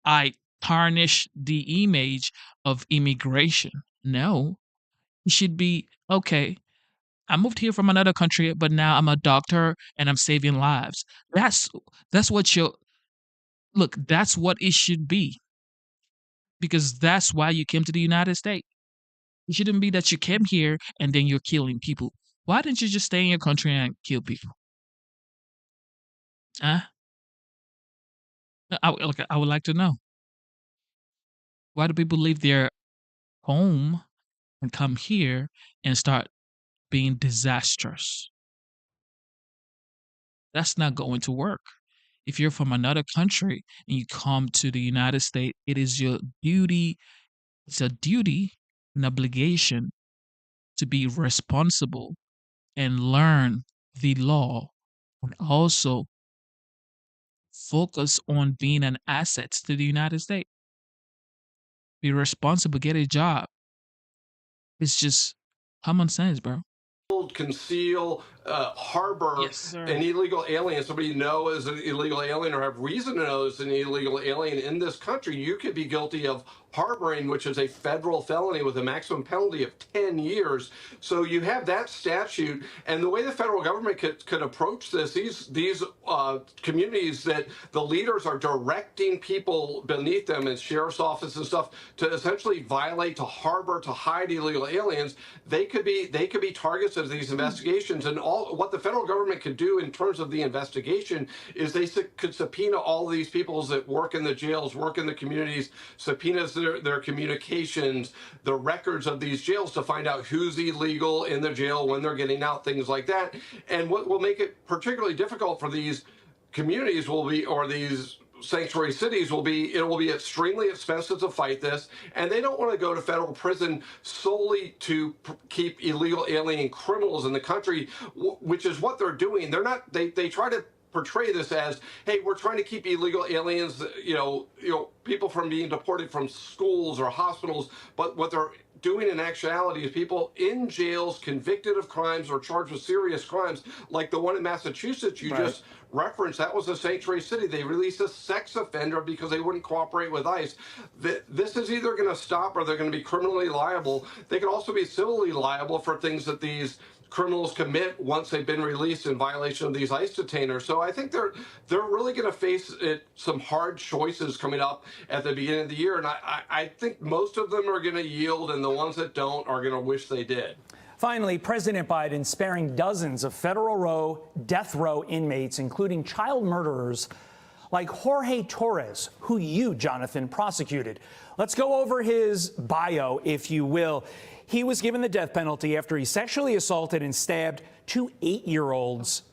I tarnish the image of immigration. No, it should be okay. I moved here from another country, but now I'm a doctor and I'm saving lives. That's what you look. That's what it should be, because that's why you came to the United States. It shouldn't be that you came here and then you're killing people. Why didn't you just stay in your country and kill people? Huh? I would like to know. Why do people leave their home and come here and start being disastrous? That's not going to work. If you're from another country and you come to the United States, it is your duty, it's a duty, an obligation to be responsible and learn the law, and also focus on being an asset to the United States. Be responsible, get a job. It's just common sense, bro. Conceal, harbor Yes, sir. an illegal alien, somebody you know is an illegal alien or have reason to know is an illegal alien in this country, you could be guilty of harboring, which is a federal felony with a maximum penalty of 10 years. So you have that statute, and the way the federal government could approach this, these communities that the leaders are directing people beneath them in sheriff's office and stuff to essentially violate, to harbor, to hide illegal aliens, they could be targets of these investigations. And all what the federal government could do in terms of the investigation is they could subpoena all of these people that work in the jails, work in the communities, subpoenas their communications, the records of these jails to find out who's illegal in the jail, when they're getting out, things like that. And what will make it particularly difficult for these communities will be, or these sanctuary cities will be, it will be extremely expensive to fight this, and they don't want to go to federal prison solely to keep illegal alien criminals in the country, which is what they're doing. They're not, they try to portray this as, hey, we're trying to keep illegal aliens, people from being deported from schools or hospitals, but what they're doing in actuality is people in jails convicted of crimes or charged with serious crimes, like the one in Massachusetts you just referenced. That was a sanctuary city. They released a sex offender because they wouldn't cooperate with ICE. This is either going to stop or they're going to be criminally liable. They could also be civilly liable for things that these criminals commit once they've been released in violation of these ICE detainers. So I think they're really going to face some hard choices coming up at the beginning of the year, and I think most of them are going to yield, and the ones that don't are going to wish they did. Finally, President Biden sparing dozens of federal death row inmates, including child murderers like Jorge Torres, who you, Jonathan, prosecuted. Let's go over his bio, if you will. He was given the death penalty after he sexually assaulted and stabbed two girls,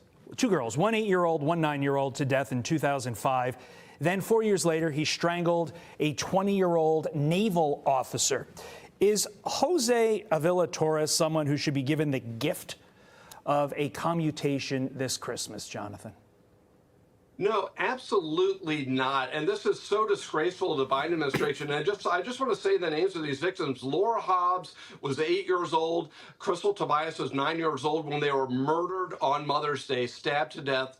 one 8-year-old, one 9-year-old, to death in 2005. Then 4 years later, he strangled a 20-year-old naval officer. Is Jose Avila Torres someone who should be given the gift of a commutation this Christmas, Jonathan? No, absolutely not. And this is so disgraceful to the Biden administration. And I just want to say the names of these victims. Laura Hobbs was 8 years old. Crystal Tobias was 9 years old when they were murdered on Mother's Day, stabbed to death.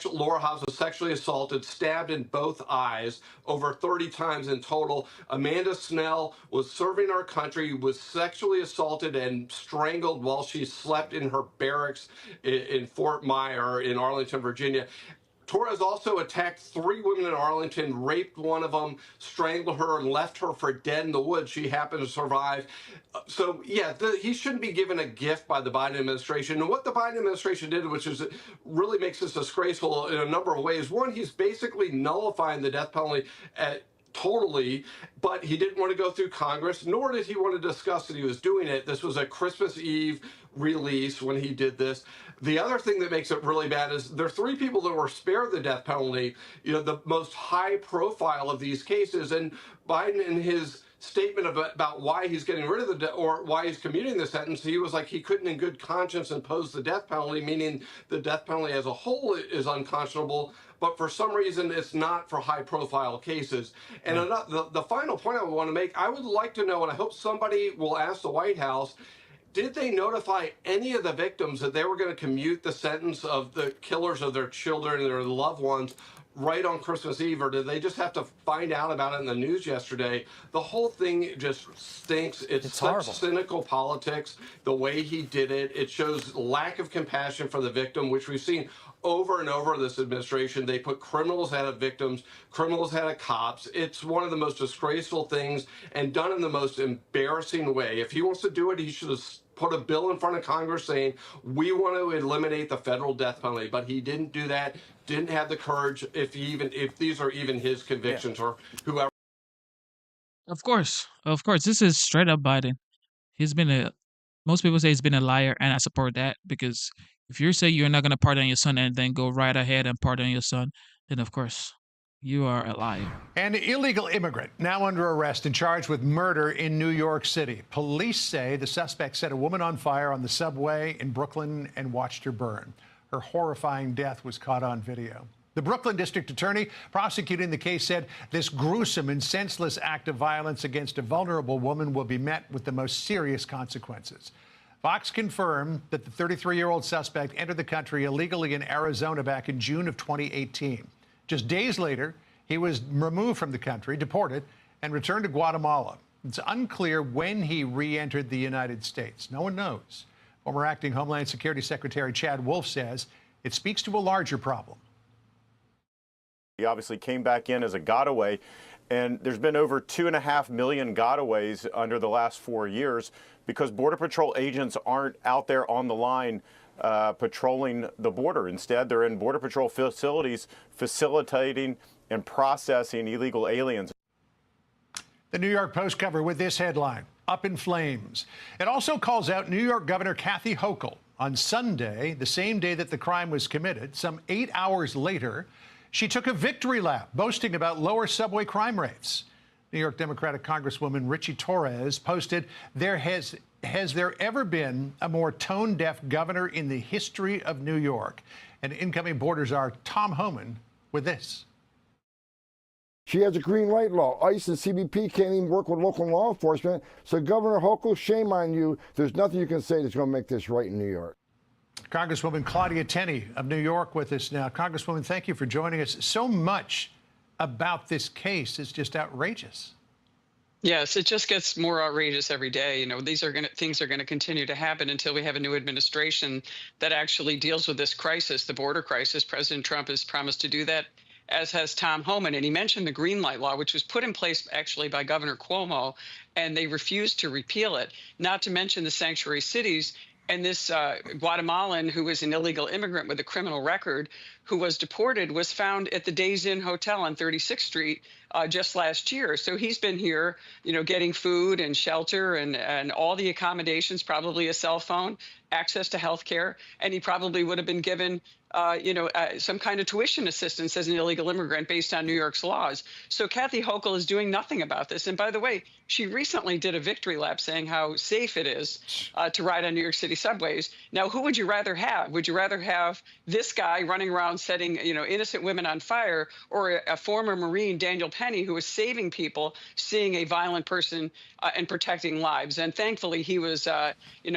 Laura Hobbs was sexually assaulted, stabbed in both eyes over 30 times in total. Amanda Snell was serving our country, was sexually assaulted and strangled while she slept in her barracks in Fort Myer in Arlington, Virginia. Torres also attacked 3 women in Arlington, raped one of them, strangled her, and left her for dead in the woods. She happened to survive. So, yeah, he shouldn't be given a gift by the Biden administration. And what the Biden administration did, which is really makes this disgraceful in a number of ways. One, he's basically nullifying the death penalty totally, but he didn't want to go through Congress, nor did he want to discuss that he was doing it. This was a Christmas Eve release when he did this. The other thing that makes it really bad is there are 3 people that were spared the death penalty, the most high profile of these cases. And Biden, in his statement about why he's getting rid of or why he's commuting the sentence, he was like he couldn't in good conscience impose the death penalty, meaning the death penalty as a whole is unconscionable. But for some reason, it's not for high-profile cases. And the final point I want to make, I would like to know, and I hope somebody will ask the White House, did they notify any of the victims that they were going to commute the sentence of the killers of their children and their loved ones right on Christmas Eve, or did they just have to find out about it in the news yesterday? The whole thing just stinks. It's such horrible. Cynical politics, the way he did it. It shows lack of compassion for the victim, which we've seen over and over this administration. They put criminals ahead of victims, criminals ahead of cops. It's one of the most disgraceful things and done in the most embarrassing way. If he wants to do it, he should have put a bill in front of Congress saying, we want to eliminate the federal death penalty. But he didn't do that, didn't have the courage, if these are even his convictions or whoever. Of course. This is straight up Biden. Most people say he's been a liar, and I support that, because if you say you're not going to pardon your son and then go right ahead and pardon your son, then of course you are a liar. An illegal immigrant now under arrest and charged with murder in New York City. Police say the suspect set a woman on fire on the subway in Brooklyn and watched her burn. Her horrifying death was caught on video. The Brooklyn district attorney prosecuting the case said this gruesome and senseless act of violence against a vulnerable woman will be met with the most serious consequences. Fox confirmed that the 33-year-old suspect entered the country illegally in Arizona back in June of 2018. Just days later, he was removed from the country, deported, and returned to Guatemala. It's unclear when he re-entered the United States. No one knows. Former acting Homeland Security Secretary Chad Wolf says it speaks to a larger problem. He obviously came back in as a gotaway, and there's been over 2.5 million gotaways under the last 4 years because Border Patrol agents aren't out there on the line patrolling the border. Instead, they're in Border Patrol facilities facilitating and processing illegal aliens. The New York Post cover with this headline, up in flames. It also calls out New York Governor Kathy Hochul. On Sunday, the same day that the crime was committed, some 8 hours later, she took a victory lap, boasting about lower subway crime rates. New York Democratic Congresswoman Richie Torres posted, has there ever been a more tone-deaf governor in the history of New York? And incoming border czar Tom Homan with this. She has a green light law. ICE and CBP can't even work with local law enforcement. So Governor Hochul, shame on you. There's nothing you can say that's going to make this right in New York. Congresswoman Claudia Tenney of New York with us now. Congresswoman, thank you for joining us. So much about this case is just outrageous. Yes, it just gets more outrageous every day. You know, things are going to continue to happen until we have a new administration that actually deals with this crisis, the border crisis. President Trump has promised to do that, as has Tom Homan. And he mentioned the green light law, which was put in place actually by Governor Cuomo, and they refused to repeal it, not to mention the sanctuary cities. And this Guatemalan, who was an illegal immigrant with a criminal record, who was deported, was found at the Days Inn Hotel on 36th Street just last year. So he's been here, you know, getting food and shelter and all the accommodations, probably a cell phone, access to health care, and he probably would have been given some kind of tuition assistance as an illegal immigrant based on New York's laws. So Kathy Hochul is doing nothing about this. And by the way, she recently did a victory lap saying how safe it is to ride on New York City subways. Now, who would you rather have? Would you rather have this guy running around setting, innocent women on fire, or a former Marine, Daniel Penny, who was saving people, seeing a violent person and protecting lives. And thankfully, he was,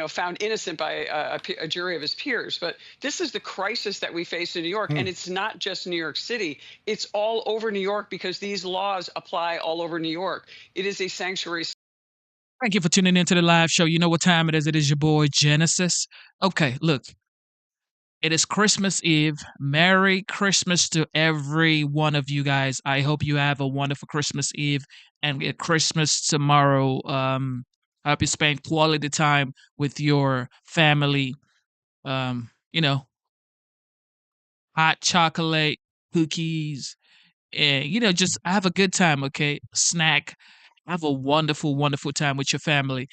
found innocent by a jury of his peers. But this is the crisis that we face in New York. And it's not just New York City. It's all over New York because these laws apply all over New York. It is a sanctuary. Thank you for tuning into the live show. You know what time it is. It is your boy Genesis. Okay, look. It is Christmas Eve. Merry Christmas to every one of you guys. I hope you have a wonderful Christmas Eve and a Christmas tomorrow. I hope you spend quality time with your family. You know, hot chocolate, cookies, and just have a good time, okay? Snack. Have a wonderful, wonderful time with your family.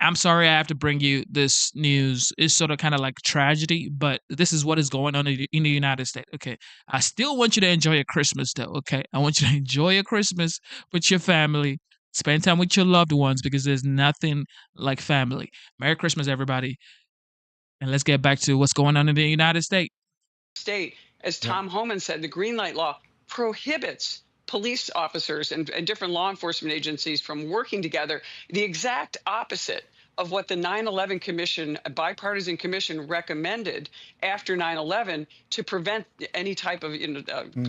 I'm sorry I have to bring you this news. It's sort of kind of like tragedy, but this is what is going on in the United States. Okay. I still want you to enjoy your Christmas though. Okay. I want you to enjoy your Christmas with your family. Spend time with your loved ones because there's nothing like family. Merry Christmas, everybody. And let's get back to what's going on in the United States. State, as Tom Homan said, the green light law prohibits police officers and different law enforcement agencies from working together. The exact opposite of what the 9/11 Commission, a bipartisan commission, recommended after 9/11 to prevent any type of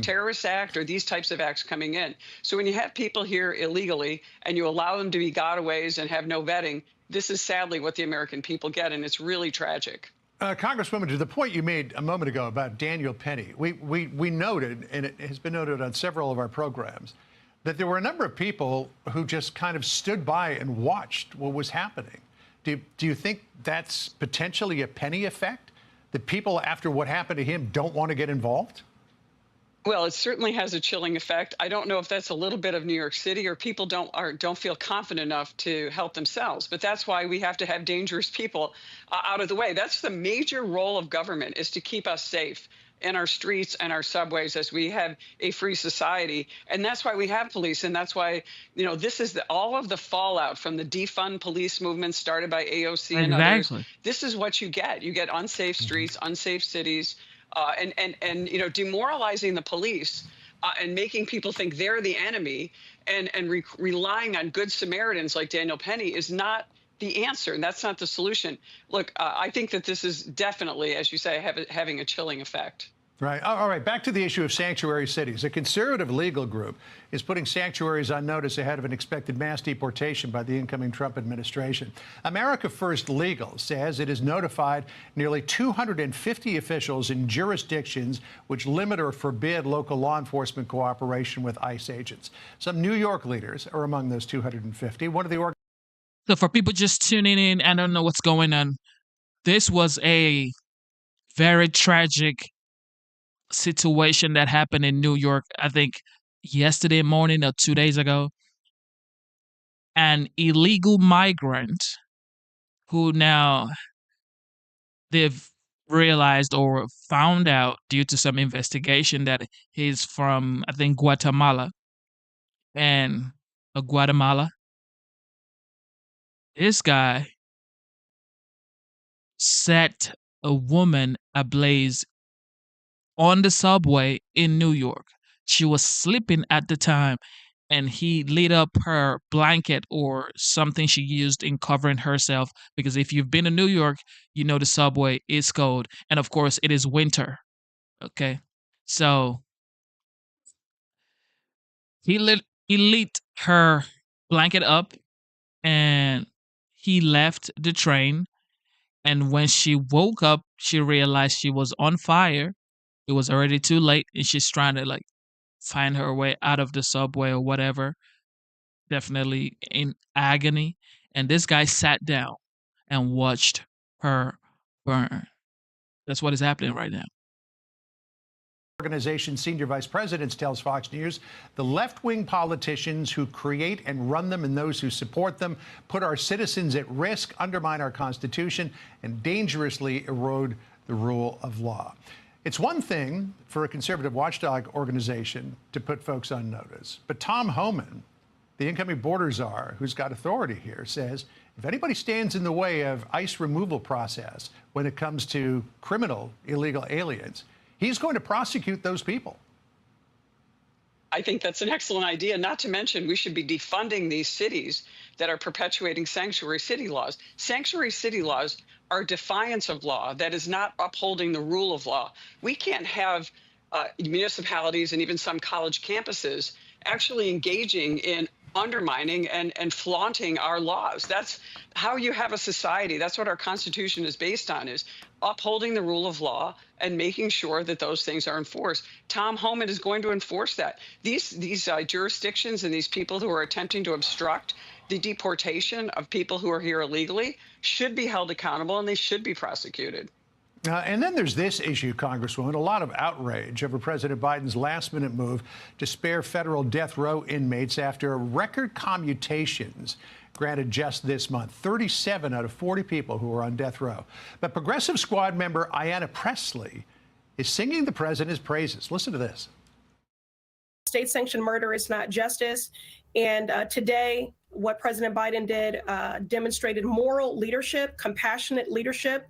terrorist act or these types of acts coming in. So when you have people here illegally and you allow them to be gotaways and have no vetting, this is sadly what the American people get, and it's really tragic. Congresswoman, to the point you made a moment ago about Daniel Penny, we noted, and it has been noted on several of our programs, that there were a number of people who just kind of stood by and watched what was happening. Do you think that's potentially a Penny effect? That people, after what happened to him, don't want to get involved? Well, it certainly has a chilling effect. I don't know if that's a little bit of New York City or people don't feel confident enough to help themselves. But that's why we have to have dangerous people out of the way. That's the major role of government, is to keep us safe in our streets and our subways as we have a free society. And that's why we have police. And that's why, this is all of the fallout from the defund police movement started by AOC and others. This is what you get. You get unsafe streets, unsafe cities. And demoralizing the police and making people think they're the enemy and relying on good Samaritans like Daniel Penny is not the answer. And that's not the solution. Look, I think that this is definitely, as you say, having a chilling effect. Right. All right. Back to the issue of sanctuary cities. A conservative legal group is putting sanctuaries on notice ahead of an expected mass deportation by the incoming Trump administration. America First Legal says it has notified nearly 250 officials in jurisdictions which limit or forbid local law enforcement cooperation with ICE agents. Some New York leaders are among those 250. One of the So for people just tuning in and don't know what's going on, this was a very tragic situation that happened in New York, I think yesterday morning or 2 days ago. An illegal migrant who now they've realized or found out due to some investigation that he's from, I think, Guatemala. And Guatemala, this guy set a woman ablaze on the subway in New York. She was sleeping at the time, and he lit up her blanket or something she used in covering herself. Because if you've been to New York, you know the subway is cold. And of course, it is winter. Okay. So he lit her blanket up, and he left the train. And when she woke up, she realized she was on fire. It was already too late, and she's trying to find her way out of the subway or whatever. Definitely in agony. And this guy sat down and watched her burn. That's what is happening right now. Organization senior vice president tells Fox News the left-wing politicians who create and run them and those who support them put our citizens at risk, undermine our Constitution, and dangerously erode the rule of law. It's one thing for a conservative watchdog organization to put folks on notice, but Tom Homan, the incoming border czar who's got authority here, says if anybody stands in the way of ICE removal process when it comes to criminal illegal aliens, he's going to prosecute those people. I think that's an excellent idea. Not to mention, we should be defunding these cities that are perpetuating sanctuary city laws. Sanctuary city laws are defiance of law. That is not upholding the rule of law. We can't have municipalities and even some college campuses actually engaging in undermining and flaunting our laws. That's how you have a society. That's what our Constitution is based on, is upholding the rule of law and making sure that those things are enforced. Tom Homan is going to enforce that. These jurisdictions and these people who are attempting to obstruct the deportation of people who are here illegally should be held accountable, and they should be prosecuted. And then there's this issue, Congresswoman, a lot of outrage over President Biden's last-minute move to spare federal death row inmates after record commutations granted just this month. 37 out of 40 people who are on death row. But Progressive Squad member Ayanna Pressley is singing the president's praises. Listen to this. State-sanctioned murder is not justice. And today, what President Biden did demonstrated moral leadership, compassionate leadership,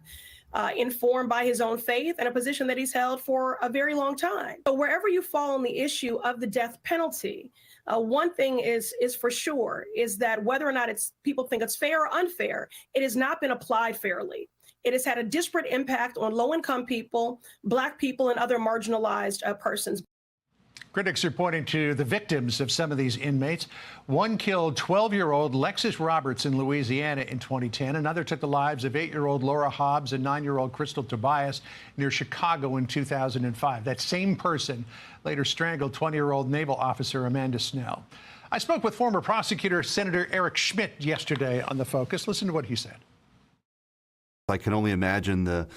informed by his own faith, and a position that he's held for a very long time. So wherever you fall on the issue of the death penalty, one thing is for sure, is that whether or not people think it's fair or unfair, it has not been applied fairly. It has had a disparate impact on low-income people, Black people, and other marginalized persons. Critics are pointing to the victims of some of these inmates. One killed 12-year-old Lexis Roberts in Louisiana in 2010. Another took the lives of 8-year-old Laura Hobbs and 9-year-old Crystal Tobias near Chicago in 2005. That same person later strangled 20-year-old naval officer Amanda Snell. I spoke with former prosecutor Senator Eric Schmidt yesterday on The Focus. Listen to what he said. I can only imagine the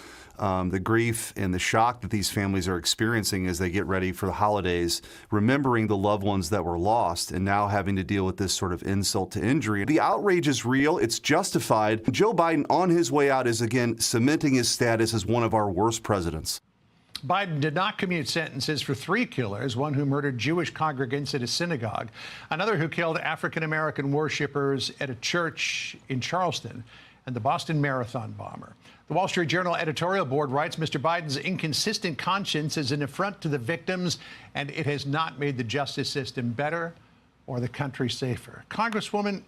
grief and the shock that these families are experiencing as they get ready for the holidays, remembering the loved ones that were lost and now having to deal with this sort of insult to injury. The outrage is real. It's justified. Joe Biden, on his way out, is again cementing his status as one of our worst presidents. Biden did not commute sentences for 3 killers, one who murdered Jewish congregants at a synagogue, another who killed African-American worshipers at a church in Charleston, and the Boston Marathon bomber. The Wall Street Journal editorial board writes Mr. Biden's inconsistent conscience is an affront to the victims, and it has not made the justice system better or the country safer. Congresswoman,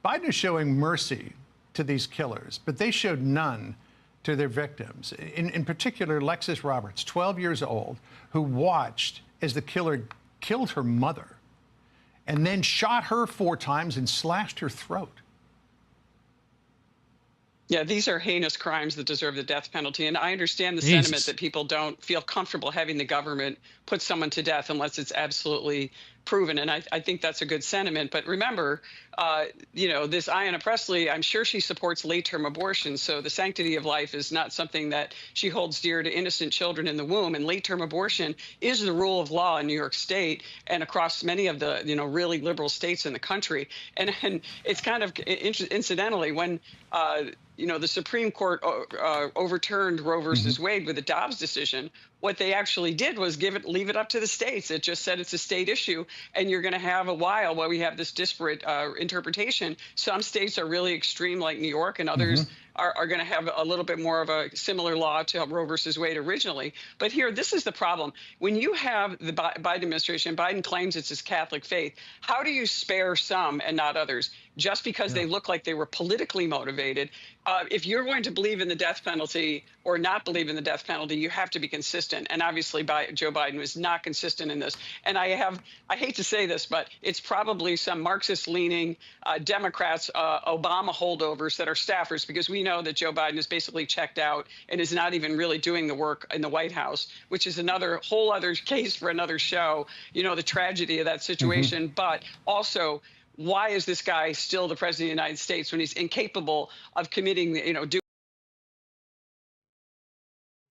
Biden is showing mercy to these killers, but they showed none to their victims. In particular, Lexis Roberts, 12 years old, who watched as the killer killed her mother and then shot her 4 times and slashed her throat. Yeah, these are heinous crimes that deserve the death penalty. And I understand the sentiment that people don't feel comfortable having the government put someone to death unless it's absolutely proven. And I think that's a good sentiment. But remember, this Ayanna Pressley, I'm sure she supports late-term abortion. So the sanctity of life is not something that she holds dear to innocent children in the womb. And late-term abortion is the rule of law in New York State and across many of the, really liberal states in the country. And it's kind of incidentally, when the Supreme Court overturned Roe versus Wade with the Dobbs decision, what they actually did was leave it up to the states. It just said it's a state issue, and you're going to have a while where we have this disparate interpretation. Some states are really extreme, like New York, and others are going to have a little bit more of a similar law to Roe versus Wade originally. But here, this is the problem. When you have the Biden administration, Biden claims it's his Catholic faith. How do you spare some and not others? Just because they look like they were politically motivated. If you're going to believe in the death penalty or not believe in the death penalty, you have to be consistent. And obviously, Joe Biden was not consistent in this. And I hate to say this, but it's probably some Marxist-leaning Democrats, Obama holdovers that are staffers, because we know that Joe Biden is basically checked out and is not even really doing the work in the White House, which is whole other case for another show, the tragedy of that situation. But also, why is this guy still the president of the United States when he's incapable of committing,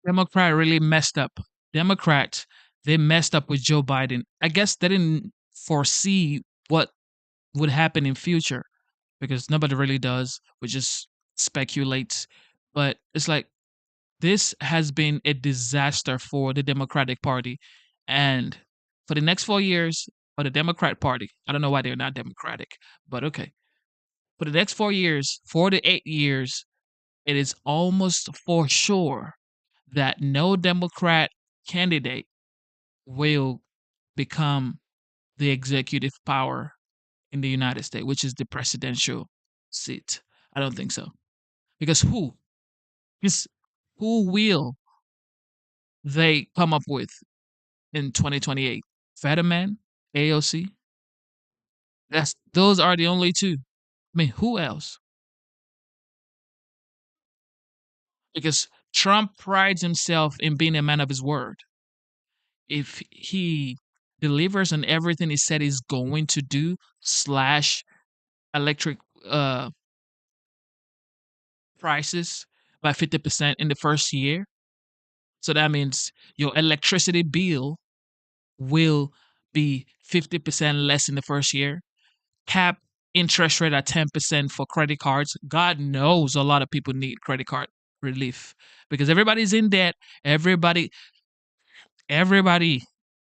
Democrat really messed up. Democrats, they messed up with Joe Biden. I guess they didn't foresee what would happen in future, because nobody really does. We just speculates. But it's like, this has been a disaster for the Democratic Party. And for the next 4 years, or the Democrat Party, I don't know why they're not Democratic, but okay. For the next 4 years, 4 to 8 years, it is almost for sure that no Democrat candidate will become the executive power in the United States, which is the presidential seat. I don't think so. Because who? Because who will they come up with in 2028? Fetterman, AOC? Those are the only two. I mean, who else? Because Trump prides himself in being a man of his word. If he delivers on everything he said he's going to do, slash electric prices by 50% in the first year, so that means your electricity bill will be 50% less in the first year. Cap interest rate at 10% for credit cards. God knows a lot of people need credit card relief because everybody's in debt. Everybody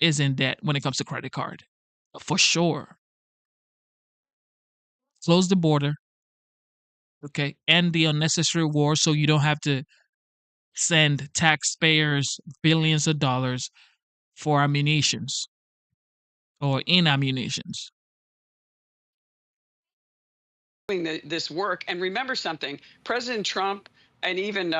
is in debt when it comes to credit card. For sure. Close the border. Okay. End the unnecessary war so you don't have to send taxpayers billions of dollars for ammunitions or in ammunitions. Doing this work. And remember something, President Trump and even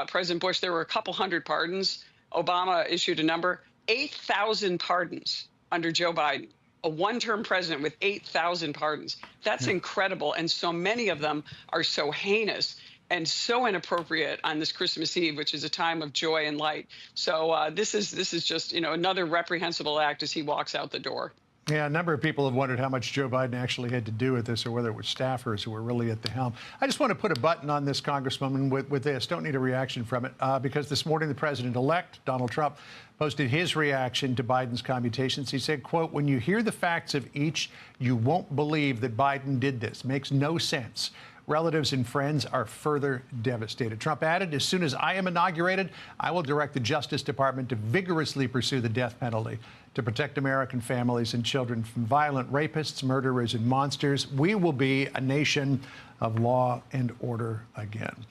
President Bush, there were a couple hundred pardons. Obama issued a number, 8,000 pardons under Joe Biden, a one-term president with 8,000 pardons. That's incredible. And so many of them are so heinous and so inappropriate on this Christmas Eve, which is a time of joy and light. So this is just, another reprehensible act as he walks out the door. Yeah, a number of people have wondered how much Joe Biden actually had to do with this or whether it was staffers who were really at the helm. I just want to put a button on this, Congresswoman, with this. Don't need a reaction from it because this morning the president-elect, Donald Trump, posted his reaction to Biden's commutations. He said, quote, "When you hear the facts of each, you won't believe that Biden did this. Makes no sense. Relatives and friends are further devastated." Trump added, "As soon as I am inaugurated, I will direct the Justice Department to vigorously pursue the death penalty to protect American families and children from violent rapists, murderers, and monsters. We will be a nation of law and order again."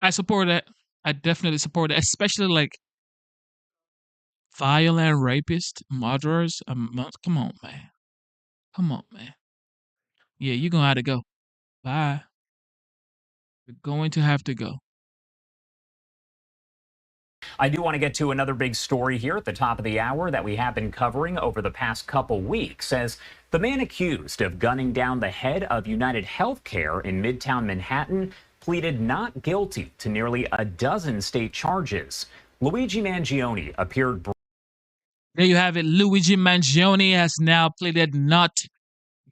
I support that. I definitely support it, especially like violent rapists, murderers. Come on, man. Come on, man. Yeah, you're going to have to go. Bye. You're going to have to go. I do want to get to another big story here at the top of the hour that we have been covering over the past couple weeks, as the man accused of gunning down the head of United Healthcare in Midtown Manhattan pleaded not guilty to nearly a dozen state charges. Luigi Mangione appeared. There you have it. Luigi Mangione has now pleaded not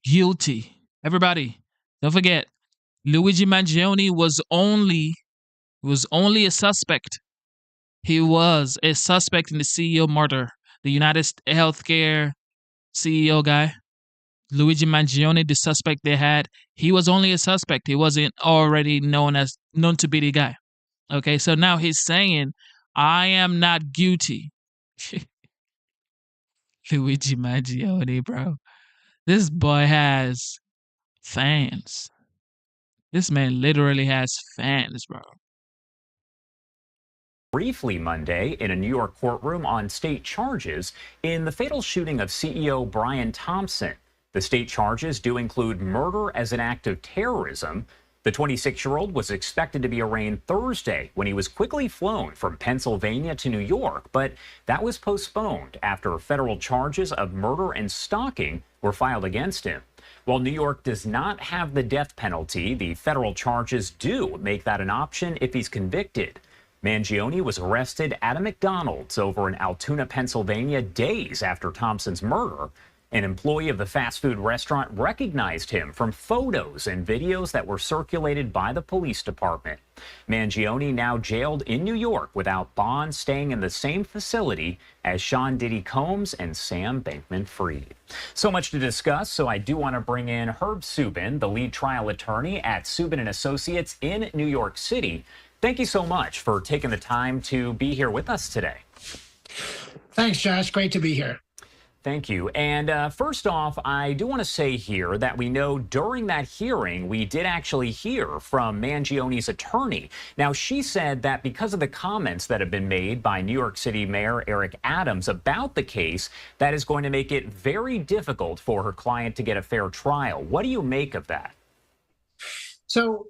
guilty. Everybody, don't forget, Luigi Mangione was only a suspect. He was a suspect in the CEO murder. The United Healthcare CEO guy, Luigi Mangione, the suspect they had, he was only a suspect. He wasn't already known to be the guy. Okay, so now he's saying, I am not guilty. Luigi Mangione, bro. This boy has fans. This man literally has fans, bro. Briefly Monday in a New York courtroom on state charges in the fatal shooting of CEO Brian Thompson. The state charges do include murder as an act of terrorism. The 26-year-old was expected to be arraigned Thursday when he was quickly flown from Pennsylvania to New York, but that was postponed after federal charges of murder and stalking were filed against him. While New York does not have the death penalty, the federal charges do make that an option if he's convicted. Mangione was arrested at a McDonald's over in Altoona, Pennsylvania, days after Thompson's murder. An employee of the fast food restaurant recognized him from photos and videos that were circulated by the police department. Mangione now jailed in New York without bond, staying in the same facility as Sean Diddy Combs and Sam Bankman-Fried. So much to discuss, so I do want to bring in Herb Subin, the lead trial attorney at Subin & Associates in New York City. Thank you so much for taking the time to be here with us today. Thanks, Josh. Great to be here. Thank you. And first off, I do want to say here that we know during that hearing, we did actually hear from Mangione's attorney. Now, she said that because of the comments that have been made by New York City Mayor Eric Adams about the case, that is going to make it very difficult for her client to get a fair trial. What do you make of that? So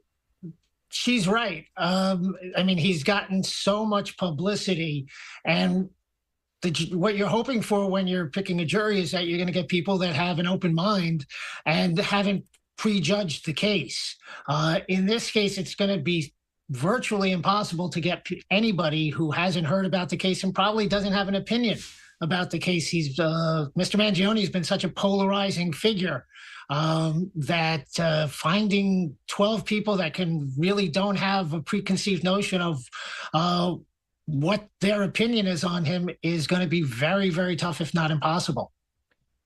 she's right. I mean, he's gotten so much publicity, and what you're hoping for when you're picking a jury is that you're going to get people that have an open mind and haven't prejudged the case. In this case, it's going to be virtually impossible to get anybody who hasn't heard about the case and probably doesn't have an opinion about the case. Mr. Mangione has been such a polarizing figure that finding 12 people that really don't have a preconceived notion of what their opinion is on him is going to be very, very tough, if not impossible.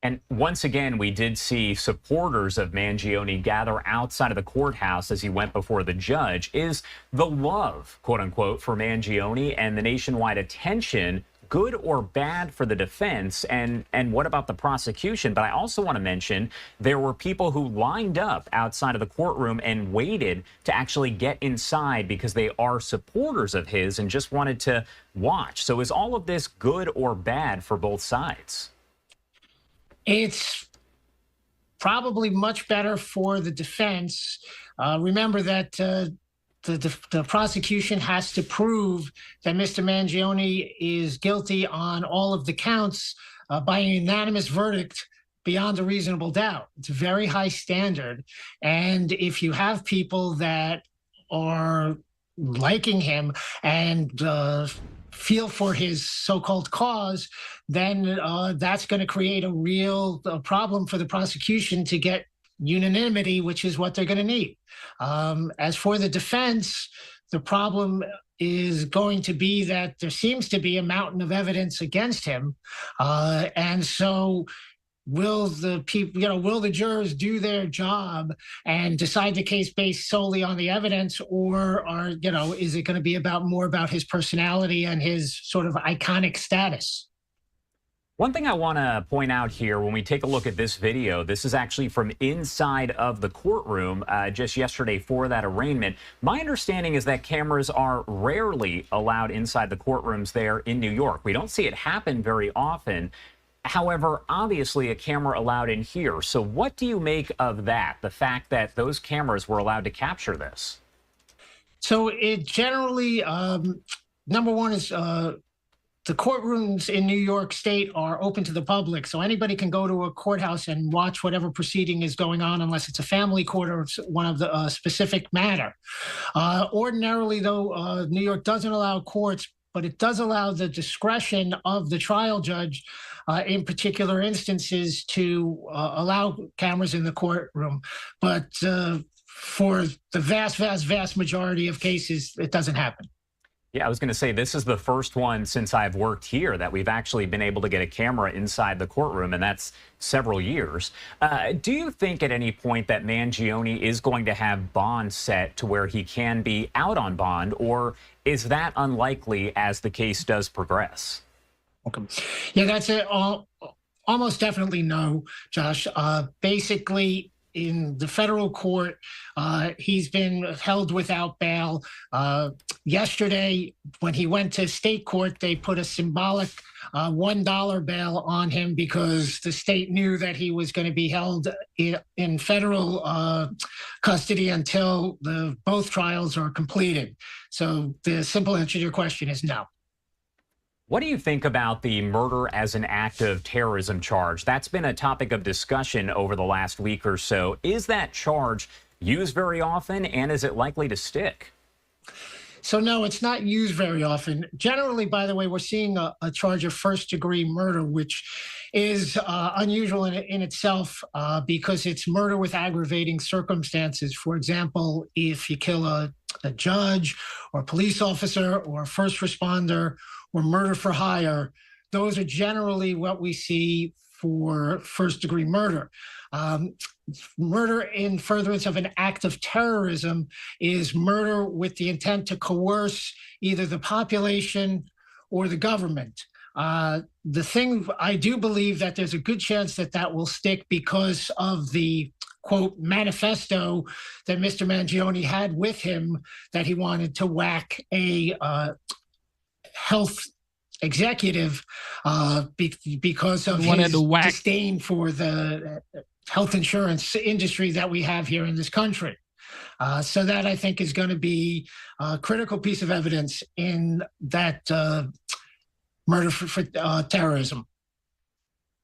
And once again, we did see supporters of Mangione gather outside of the courthouse as he went before the judge. Is the love, quote unquote, for Mangione and the nationwide attention good or bad for the defense? And what about the prosecution? But I also want to mention there were people who lined up outside of the courtroom and waited to actually get inside because they are supporters of his and just wanted to watch. So is all of this good or bad for both sides? It's probably much better for the defense. Remember that the prosecution has to prove that Mr. Mangione is guilty on all of the counts by a unanimous verdict beyond a reasonable doubt. It's a very high standard. And if you have people that are liking him and feel for his so-called cause, then that's going to create a real problem for the prosecution to get unanimity, which is what they're going to need. As for the defense, the problem is going to be that there seems to be a mountain of evidence against him. And so will the people, will the jurors do their job and decide the case based solely on the evidence, or is it going to be more about his personality and his sort of iconic status? One thing I want to point out here when we take a look at this video, this is actually from inside of the courtroom just yesterday for that arraignment. My understanding is that cameras are rarely allowed inside the courtrooms there in New York. We don't see it happen very often. However, obviously a camera allowed in here. So what do you make of that, the fact that those cameras were allowed to capture this? So it generally, number one is the courtrooms in New York State are open to the public, so anybody can go to a courthouse and watch whatever proceeding is going on, unless it's a family court or one of the specific matter. Ordinarily, though, New York doesn't allow courts, but it does allow the discretion of the trial judge in particular instances to allow cameras in the courtroom. But for the vast, vast, vast majority of cases, it doesn't happen. Yeah, I was going to say, this is the first one since I've worked here that we've actually been able to get a camera inside the courtroom, and that's several years. Do you think at any point that Mangione is going to have bond set to where he can be out on bond, or is that unlikely as the case does progress? Okay. Yeah, that's it. Almost definitely no, Josh. Basically, in the federal court, he's been held without bail. Yesterday, when he went to state court, they put a symbolic $1 bail on him because the state knew that he was going to be held in federal custody until both trials are completed. So the simple answer to your question is no. What do you think about the murder as an act of terrorism charge? That's been a topic of discussion over the last week or so. Is that charge used very often, and is it likely to stick? So no, it's not used very often. Generally, by the way, we're seeing a charge of first-degree murder, which is unusual in itself because it's murder with aggravating circumstances. For example, if you kill a judge or a police officer or a first responder or murder for hire, those are generally what we see for first-degree murder. Murder in furtherance of an act of terrorism is murder with the intent to coerce either the population or the government. The thing, I do believe that there's a good chance that that will stick because of the quote manifesto that Mr. Mangione had with him, that he wanted to whack a health executive because of wanted his to whack disdain for the health insurance industry that we have here in this country. So that, I think, is going to be a critical piece of evidence in that murder for terrorism.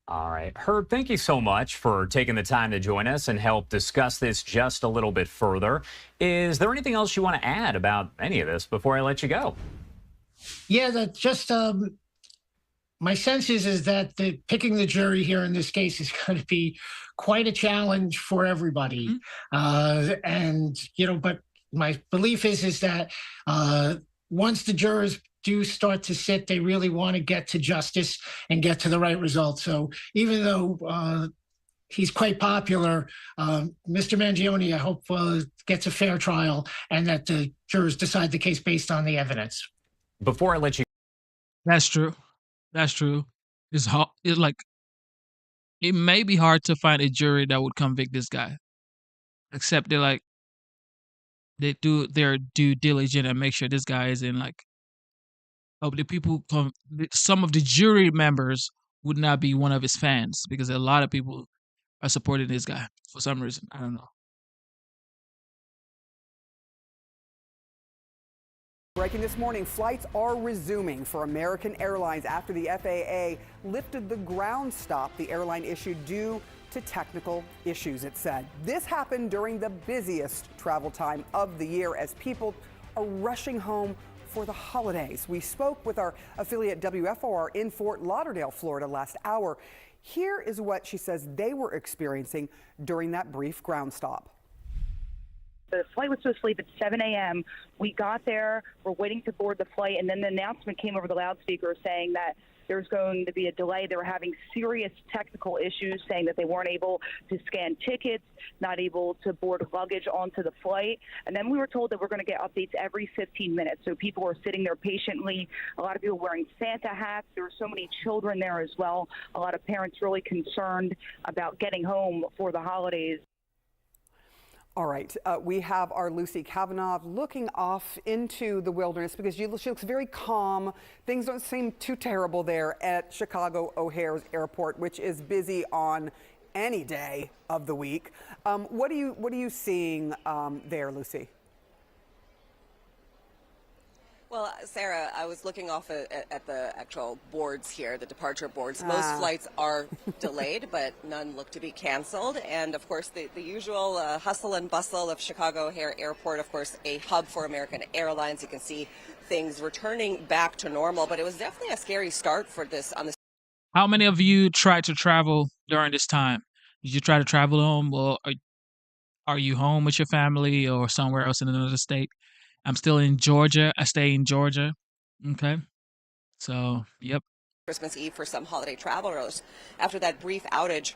All right. Herb, thank you so much for taking the time to join us and help discuss this just a little bit further. Is there anything else you want to add about any of this before I let you go? Yeah, that just my sense is that picking the jury here in this case is going to be quite a challenge for everybody. And, you know, but my belief is that once the jurors do start to sit, they really want to get to justice and get to the right result. So even though he's quite popular, Mr. Mangione, I hope, gets a fair trial and that the jurors decide the case based on the evidence. Before I let you... That's true. That's true. It's hard. It's like, it may be hard to find a jury that would convict this guy, except they do their due diligence and make sure this guy is in, like, the people, some of the jury members would not be one of his fans because a lot of people are supporting this guy for some reason. I don't know. Breaking this morning, flights are resuming for American Airlines after the FAA lifted the ground stop the airline issued due to technical issues, it said. This happened during the busiest travel time of the year as people are rushing home for the holidays. We spoke with our affiliate WFOR in Fort Lauderdale, Florida last hour. Here is what she says they were experiencing during that brief ground stop. The flight was supposed to leave at 7 a.m. We got there, we're waiting to board the flight, and then the announcement came over the loudspeaker saying that there's going to be a delay. They were having serious technical issues, saying that they weren't able to scan tickets, not able to board luggage onto the flight. And then we were told that we're going to get updates every 15 minutes. So people were sitting there patiently, a lot of people wearing Santa hats. There were so many children there as well. A lot of parents really concerned about getting home for the holidays. All right, we have our Lucy Kavanaugh looking off into the wilderness because she looks very calm. Things don't seem too terrible there at Chicago O'Hare Airport, which is busy on any day of the week. What are you seeing there, Lucy? Well, Sarah, I was looking off at the actual boards here, the departure boards. Most flights are delayed, but none look to be canceled. And, of course, the usual hustle and bustle of Chicago O'Hare Airport, of course, a hub for American Airlines. You can see things returning back to normal, but it was definitely a scary start for this on this. How many of you tried to travel during this time? Did you try to travel home, or are you home with your family or somewhere else in another state? I'm still in Georgia. I stay in Georgia. Okay. So, yep. Christmas Eve for some holiday travelers. After that brief outage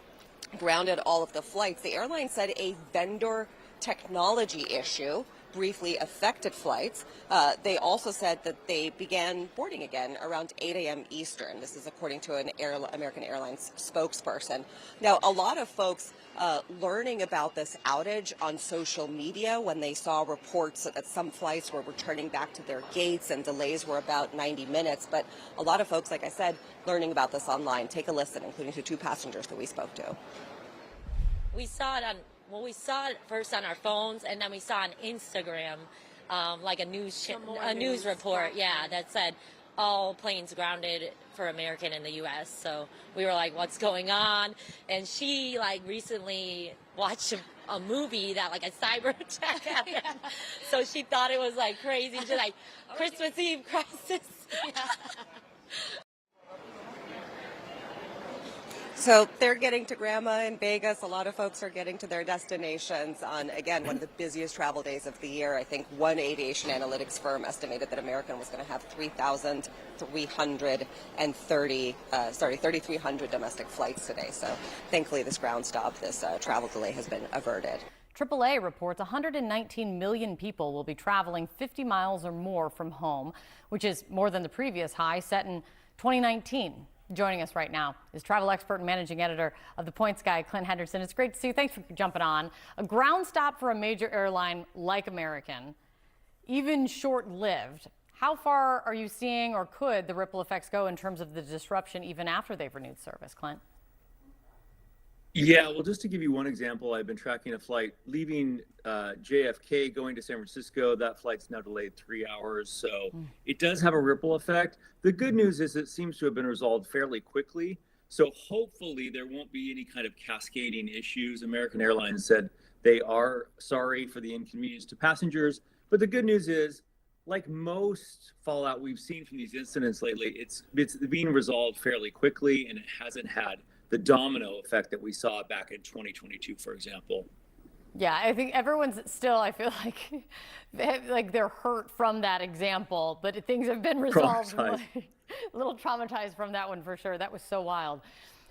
grounded all of the flights, the airline said a vendor technology issue briefly affected flights. They also said that they began boarding again around 8 a.m. Eastern. This is according to an American Airlines spokesperson. Now, a lot of folks learning about this outage on social media when they saw reports that some flights were returning back to their gates and delays were about 90 minutes. But a lot of folks, like I said, learning about this online. Take a listen, including to two passengers that we spoke to. We saw it first on our phones, and then we saw on Instagram, like a news report, that said all planes grounded for American in the U.S. So we were like, what's going on? And she recently watched a movie that a cyber attack happened. So she thought it was crazy. She's like, Christmas Eve crisis. So they're getting to Grandma in Vegas. A lot of folks are getting to their destinations on, again, one of the busiest travel days of the year. I think one aviation analytics firm estimated that American was going to have 3,300 domestic flights today. So thankfully this ground stop, this travel delay has been averted. AAA reports 119 million people will be traveling 50 miles or more from home, which is more than the previous high set in 2019. Joining us right now is travel expert and managing editor of The Points Guy, Clint Henderson. It's great to see you. Thanks for jumping on. A ground stop for a major airline like American, even short-lived. How far are you seeing, or could the ripple effects go in terms of the disruption even after they've renewed service, Clint? Yeah, well, just to give you one example, I've been tracking a flight leaving JFK going to San Francisco. That flight's now delayed 3 hours, so it does have a ripple effect. The good news is it seems to have been resolved fairly quickly, so hopefully there won't be any kind of cascading issues. American Airlines said they are sorry for the inconvenience to passengers, but the good news is, like most fallout we've seen from these incidents lately, it's being resolved fairly quickly, and it hasn't had the domino effect that we saw back in 2022, for example. Yeah, I think everyone's still, I feel like they're hurt from that example, but things have been resolved. A little traumatized from that one for sure. That was so wild.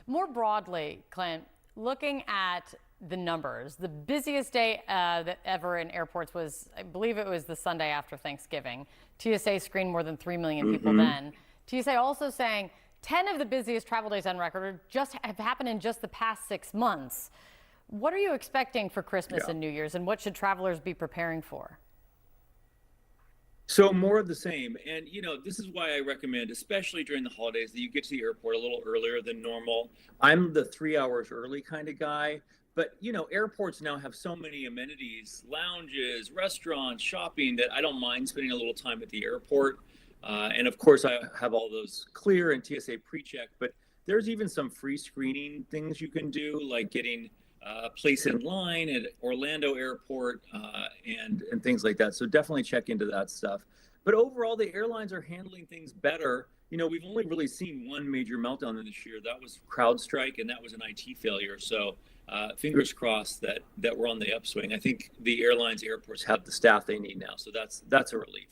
More broadly, Clint, looking at the numbers, the busiest day that ever in airports was, I believe it was the Sunday after Thanksgiving. TSA screened more than 3 million people then. TSA also saying 10 of the busiest travel days on record have happened in just the past 6 months. What are you expecting for Christmas and New Year's, and what should travelers be preparing for? So more of the same. And, this is why I recommend, especially during the holidays, that you get to the airport a little earlier than normal. I'm the 3 hours early kind of guy. But, airports now have so many amenities, lounges, restaurants, shopping, that I don't mind spending a little time at the airport. And of course, I have all those clear and TSA pre-check, but there's even some free screening things you can do, like getting a place in line at Orlando Airport and things like that. So definitely check into that stuff. But overall, the airlines are handling things better. We've only really seen one major meltdown this year. That was CrowdStrike, and that was an IT failure. So fingers crossed that we're on the upswing. I think the airports have the staff they need now. So that's a relief.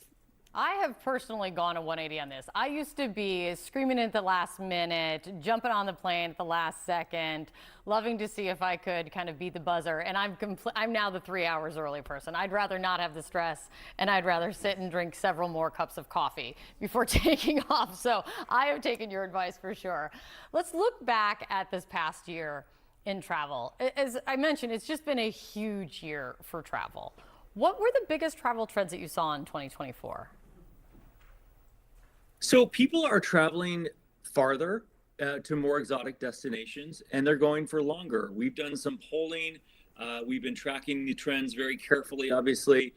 I have personally gone a 180 on this. I used to be screaming at the last minute, jumping on the plane at the last second, loving to see if I could kind of beat the buzzer. And I'm now the 3 hours early person. I'd rather not have the stress, and I'd rather sit and drink several more cups of coffee before taking off. So I have taken your advice for sure. Let's look back at this past year in travel. As I mentioned, it's just been a huge year for travel. What were the biggest travel trends that you saw in 2024? So people are traveling farther to more exotic destinations, and they're going for longer. We've done some polling. We've been tracking the trends very carefully, obviously.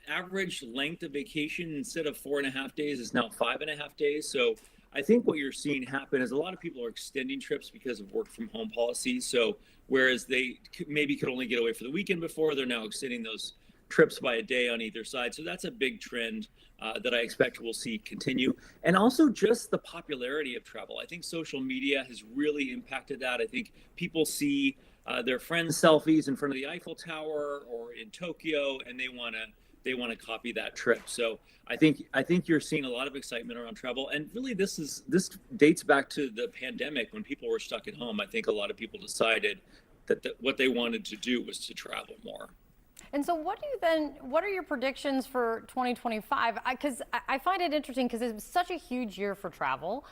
Average length of vacation instead of 4.5 days is now 5.5 days. So I think what you're seeing happen is a lot of people are extending trips because of work from home policies. So whereas they maybe could only get away for the weekend before, they're now extending those trips by a day on either side. So that's a big trend that I expect we'll see continue. And also just the popularity of travel. I think social media has really impacted that. I think people see their friends' selfies in front of the Eiffel Tower or in Tokyo, and they want to copy that trip. So I think you're seeing a lot of excitement around travel. And really this dates back to the pandemic when people were stuck at home. I think a lot of people decided that what they wanted to do was to travel more. And so what are your predictions for 2025? Because I find it interesting because it's such a huge year for travel,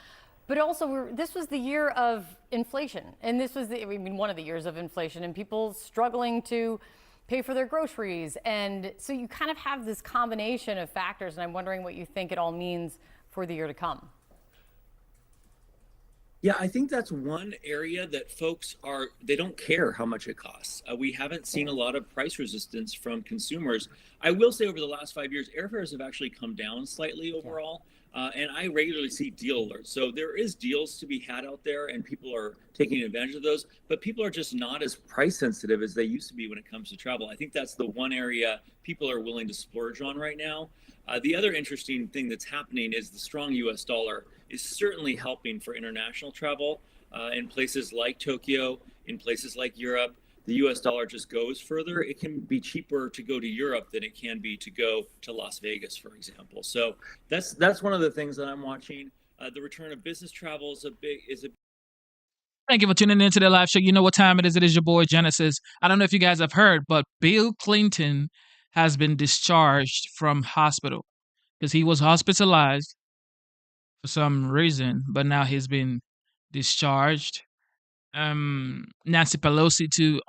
but also this was the year of inflation. And this was one of the years of inflation and people struggling to pay for their groceries. And so you kind of have this combination of factors, and I'm wondering what you think it all means for the year to come. Yeah, I think that's one area that folks they don't care how much it costs. We haven't seen a lot of price resistance from consumers. I will say over the last 5 years, airfares have actually come down slightly overall. And I regularly see deal alerts. So there is deals to be had out there and people are taking advantage of those, but people are just not as price sensitive as they used to be when it comes to travel. I think that's the one area people are willing to splurge on right now. The other interesting thing that's happening is the strong US dollar is certainly helping for international travel in places like Tokyo, in places like Europe. The US dollar just goes further. It can be cheaper to go to Europe than it can be to go to Las Vegas, for example. So that's one of the things that I'm watching. The return of business travel is a big. Thank you for tuning into the live show. You know what time it is. It is your boy Genesis. I don't know if you guys have heard, but Bill Clinton has been discharged from hospital because he was hospitalized for some reason, but now he's been discharged. Nancy Pelosi too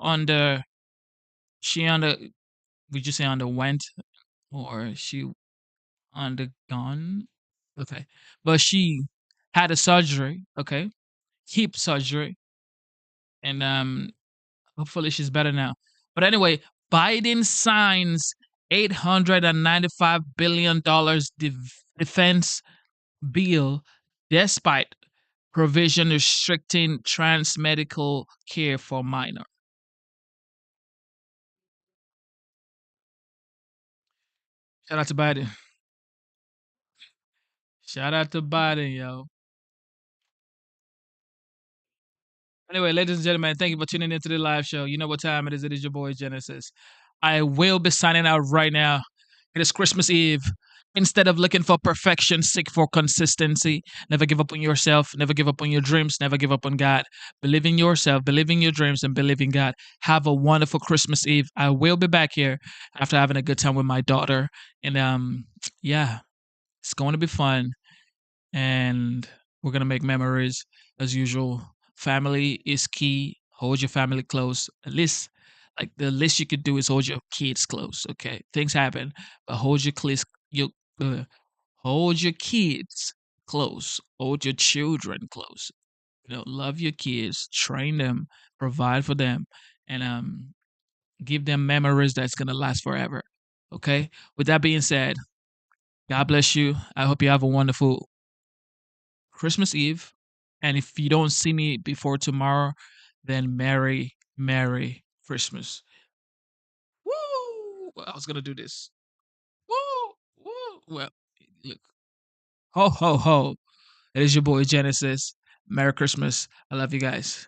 would you say underwent or she undergone? Okay. But she had a surgery, okay? Hip surgery. And hopefully she's better now. But anyway, Biden signs $895 billion defense bill despite provision restricting trans medical care for minor. Shout out to Biden. Shout out to Biden, yo. Anyway, ladies and gentlemen, thank you for tuning into the live show. You know what time it is. It is your boy Genesis. I will be signing out right now. It is Christmas Eve. Instead of looking for perfection, seek for consistency. Never give up on yourself. Never give up on your dreams. Never give up on God. Believe in yourself, believe in your dreams, and believe in God. Have a wonderful Christmas Eve. I will be back here after having a good time with my daughter. And yeah, it's going to be fun. And we're going to make memories as usual. Family is key. Hold your family close. At least, like the least you could do is hold your kids close. Okay, things happen, but hold your hold your kids close. Hold your children close. You know, love your kids, train them, provide for them, and give them memories that's gonna last forever. Okay. With that being said, God bless you. I hope you have a wonderful Christmas Eve. And if you don't see me before tomorrow, then Merry Christmas. Woo! I was gonna do this. Woo! Woo! Well, look. Ho ho ho. It is your boy Genesis. Merry Christmas. I love you guys.